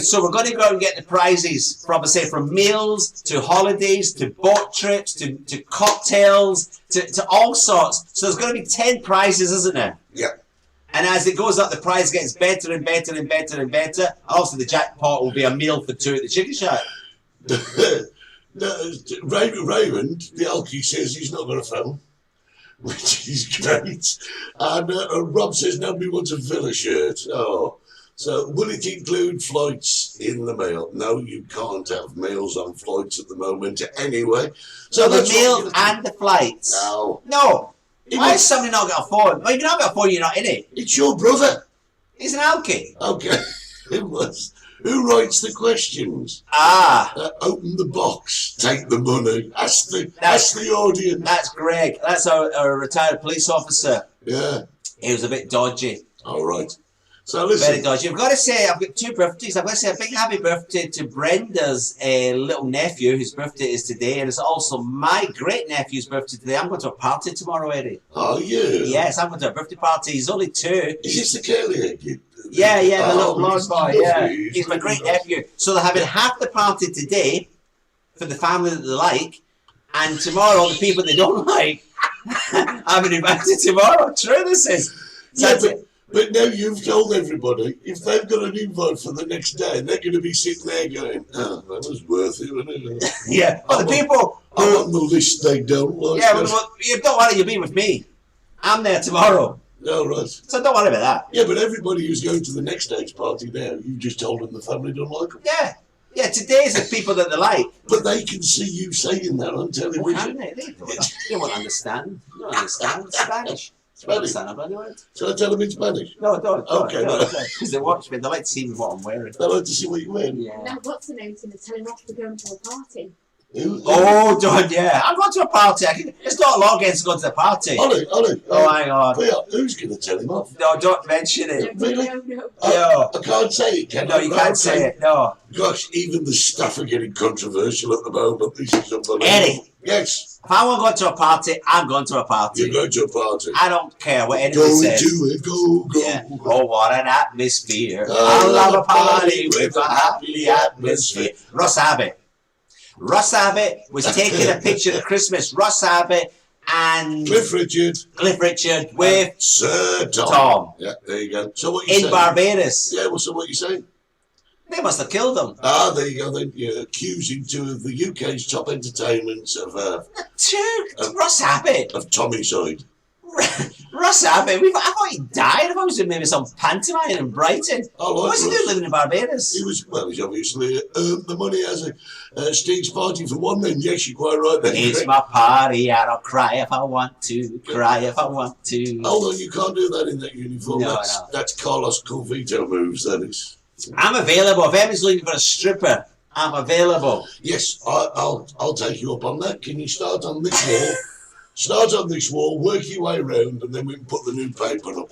So we're going to go and get the prizes from meals to holidays to boat trips to cocktails to all sorts. So there's going to be 10 prizes, isn't there? Yeah. And as it goes up, the prize gets better and better and better and better. Also, the jackpot will be a meal for two at the chicken shack. Raymond, the alky, says he's not got a phone, which is great. And Rob says nobody wants a villa shirt. Oh, so will it include flights in the mail? No, you can't have meals on flights at the moment anyway. So the meal and the flights? No. Why has somebody not got a phone? Well, if you not got a phone, you're not in it. It's your brother. He's an alky. Okay. It was. Who writes the questions? Open the box, take the money. Ask the audience. That's Greg. That's our retired police officer. Yeah. He was a bit dodgy. All right. So listen. Very dodgy. I've got to say, I've got 2 birthdays. I've got to say a big happy birthday to Brenda's little nephew, whose birthday is today, and it's also my great nephew's birthday today. I'm going to a party tomorrow, Eddie. Oh, yeah. Yes, I'm going to a birthday party. He's only 2. Is this the curly kid? Yeah, the little blonde boy. Yeah, he's my great nephew. So they're having half the party today for the family that they like, and tomorrow the people they don't like. I'm invited tomorrow. True, this is. But now you've told everybody, if they've got an invite for the next day, they're going to be sitting there going, "Oh, that was worth it, wasn't it?" Yeah, but the people I'm on the list they don't like. Yeah, but you don't worry, you'll be with me. I'm there tomorrow. No, right. So don't worry about that. Yeah, but everybody who's going to the next day's party now, you just told them the family don't like them. Yeah, today's the people that they like. But they can see you saying that on television. Well, can they? They won't understand. They don't understand Spanish. Spanish? Shall I tell them in Spanish? No, don't. Okay. Because they watch me. They like to see what I'm wearing. They like to see what you're wearing? Yeah. Now, what's the name to tell him off for going to a party? Oh, Don, yeah. I'm going to a party. It's not long against going to the party. Ollie. Oh, hang on. Who's going to tell him off? No, don't mention it. Really? No. I can't say it, can I? No, you can't say it. No. Gosh, even the staff are getting controversial at the moment. This is unbelievable. Eddie. Yes. If I want to go to a party, I'm going to a party. You're going to a party. I don't care what anybody says. Go to it, go. Yeah. Oh, what an atmosphere. I love a party with a happy atmosphere. Russ Abbott was taking a picture of Christmas. Russ Abbott and Cliff Richard with Sir Tom. Yeah, there you go. So what you in saying? Barbados. Yeah, well, so what you saying? They must have killed him. There you go. Then you're accusing 2 of the UK's top entertainments of Russ Abbott. Of Tommy side. Russ Abbott. I thought he died. I thought he was in maybe some pantomime in Brighton. What's he doing living in Barbados? He's obviously earned the money as a Steve's party for one. Then yes, you're quite right. Then it's my party. I don't cry if I want to. Cry if I want to. Hold on, you can't do that in that uniform. No. That's Carlos Corvito moves. That is. I'm available. If anyone's looking for a stripper, I'm available. Yes, I'll take you up on that. Can you start on this wall? Start on this wall, work your way around, and then we can put the new paper up.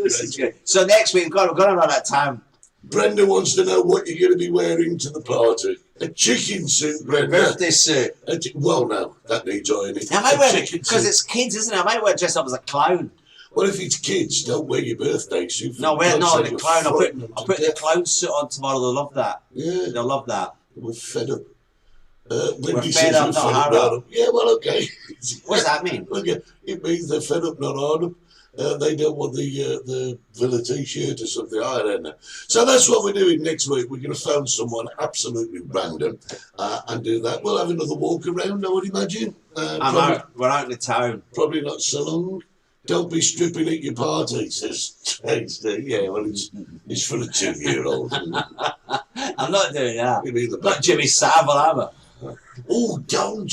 This is good. So next week, we've got to run out of time. Brenda wants to know what you're going to be wearing to the party. A chicken suit, Brenda. Birthday suit. Well, no, that needs ironing. I might wear it because it's kids, isn't it? I might wear dress up as a clown. Well, if it's kids, don't wear your birthday suit. No, we're not the clown. I'll put the death. clown suit on tomorrow. They'll love that. Yeah, They'll love that. we're fed up. We're fed up, not hard up. Yeah, well, okay. What does that mean? Okay, it means they're fed up, not hard up. They don't want the Villa T-shirt or something. I don't know. So that's what we're doing next week. We're going to phone someone absolutely random and do that. We'll have another walk around, I would imagine. We're out in the town. Probably not so long. Don't be stripping at your party, says yeah, well, it's for a 2-year-old. I'm not doing that. You mean the Not Jimmy Savile, am I? Oh, don't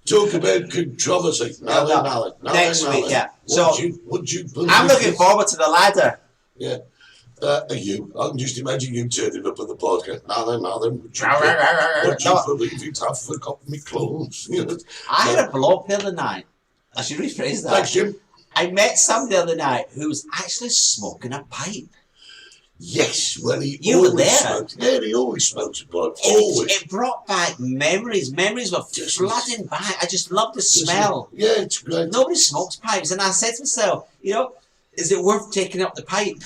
talk about controversy. Next week, yeah. So would you I'm looking forward to the ladder. Yeah. Are you? I can just imagine you turning up at the podcast. Now then, would you believe it? I've forgotten my clothes. You know? I had a blow up the other night. I should rephrase that. Thanks, Jim. I met somebody the other night who was actually smoking a pipe. Yes, well, You were there. Smoked. Yeah, he always smokes a pipe. Always. It brought back memories. Memories were flooding back. I just love the smell. Yeah, it's great. Nobody smokes pipes. And I said to myself, you know, is it worth taking up the pipe?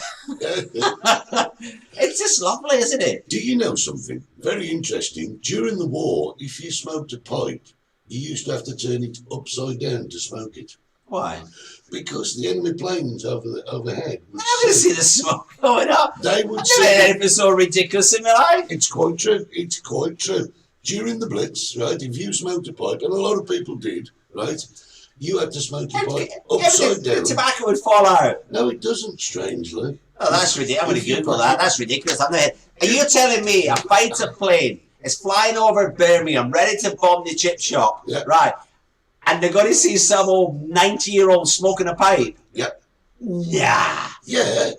It's just lovely, isn't it? Do you know something very interesting? During the war, if you smoked a pipe, you used to have to turn it upside down to smoke it. Why? Because the enemy planes overhead would I never see the smoke going up. They would I've never heard anything so ridiculous in my life. It's quite true. It's quite true. During the Blitz, right, if you smoked a pipe, and a lot of people did, right, you had to smoke your pipe upside down. The tobacco would fall out. No, it doesn't, strangely. Oh, that's ridiculous. I'm going to Google that. That's ridiculous. Are you telling me a fighter plane is flying over Birmingham, ready to bomb the chip shop, right, and they're going to see some old 90-year-old smoking a pipe? Yep. Nah. Yeah.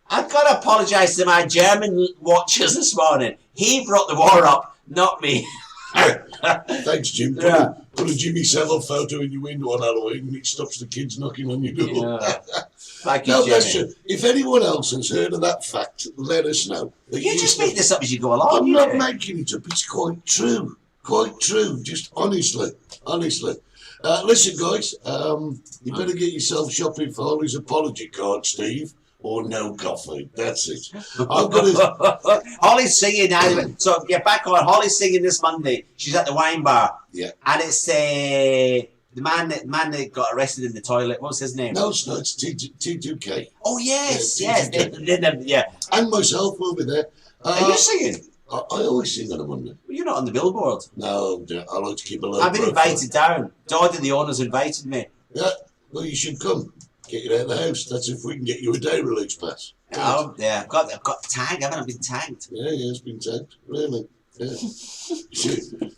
I've got to apologise to my German watchers this morning. He brought the war up, not me. Thanks, Jim. Put a Jimmy Savile photo in your window on Halloween and it stops the kids knocking on your door. Yeah. Thank you, no, Jimmy. that's true. If anyone else has heard of that fact, let us know. You just make this up as you go along. I'm not making it up. It's quite true. Quite true. Just honestly. Listen, guys, you better get yourself shopping for Holly's apology card, Steve, or no coffee. That's it. I've got to... Holly's singing now. So, yeah, back on. Holly's singing this Monday. She's at the wine bar. Yeah. And it's the man that got arrested in the toilet. What's his name? No, it's not. It's T2K. Oh, yes. Yeah, yes. Yeah. And myself will be there. Are you singing? I always sing on a Monday. Well, you're not on the billboard. No, I like to keep a low I've been profile. invited down. Doddy, the owner's invited me. Yeah, well, you should come. Get you out of the house. That's if we can get you a day release pass. Oh, yeah. I've got tagged. Haven't I been tagged? Yeah, it's been tagged. Really. Yeah.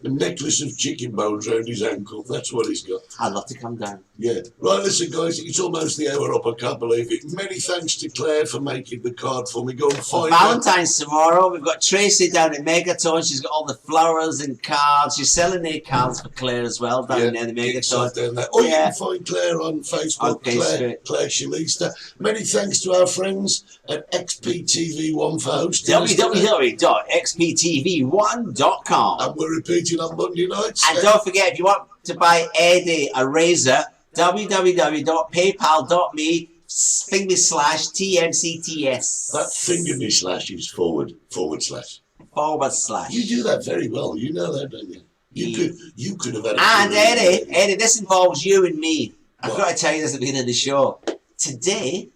A necklace of chicken bones around his ankle. That's what he's got. I'd love to come down. Yeah. Right, listen, guys. It's almost the hour up. I can't believe it. Many thanks to Claire for making the card for me. Go and find Valentine's tomorrow. We've got Tracy down at Megaton. She's got all the flowers and cards. She's selling their cards for Claire as well down there at the Megaton. Down there. Or you can find Claire on Facebook. Okay, Claire Shalista. Many thanks to our friends at XPTV1 for hosting. www.xptv1.com. And we're repeating on Monday nights. And don't forget, if you want to buy Eddie a razor, www.paypal.me/TMCTS. That finger me slash is forward slash. /. You do that very well. You know that, don't you? You could have had a And Eddie, this involves you and me. I've got to tell you this at the beginning of the show. Today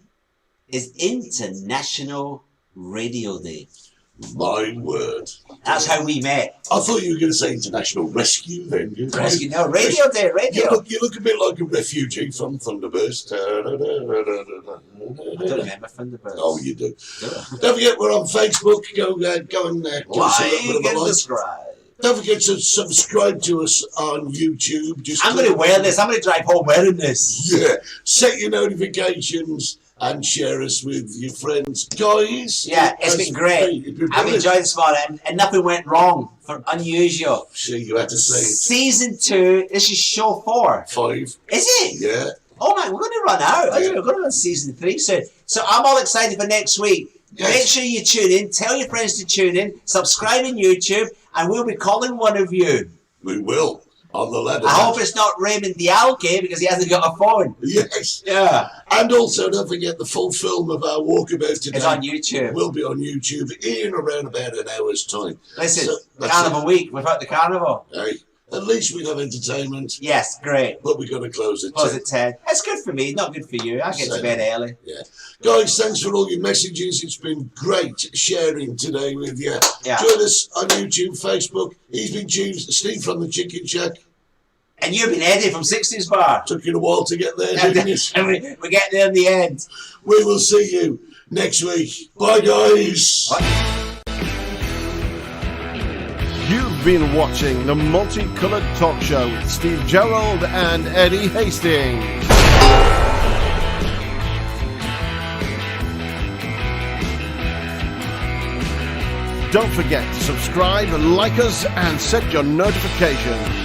is International Radio Day. My word. That's how we met. I thought you were going to say International Rescue then. Rescue, no, Radio Day, radio. You look a bit like a refugee from Thunderburst. I don't remember Thunderbirds. Oh, you do. Don't forget, we're on Facebook. Go and give us a little bit of a like. Don't forget to subscribe to us on YouTube. I'm going to wear this. I'm going to drive home wearing this. Yeah. Set your notifications and share us with your friends. Guys. Yeah, it's been great. I've enjoyed this morning and nothing went wrong for unusual. Sure, you had to say it. Season 2, this is show 4. 5. Is it? Yeah. Oh man, we're going to run out. We're going to run season 3 soon. So I'm all excited for next week. Yes. Make sure you tune in. Tell your friends to tune in. Subscribe on YouTube. And we'll be calling one of you. We will. On the ladder. I hope it's not Raymond Dialke because he hasn't got a phone. Yes. Yeah. And also, don't forget the full film of our walkabout today. It's on YouTube. Will be on YouTube in around about an hour's time. Listen, So, Carnival week. We've had the Carnival. Hey, at least we have entertainment. Yes, great. But we've got to close at 10. Close at 10. It's good for me, not good for you. I get to bed early. Yeah. Guys, thanks for all your messages. It's been great sharing today with you. Yeah. Join us on YouTube, Facebook. He's been Steve from the Chicken Shack. And you've been Eddie from 60s Bar. Took you a while to get there, didn't it? We get there in the end. We will see you next week. Bye, guys. You've been watching the Multicoloured Talk Show with Steve Gerald and Eddie Hastings. Don't forget to subscribe, like us, and set your notifications.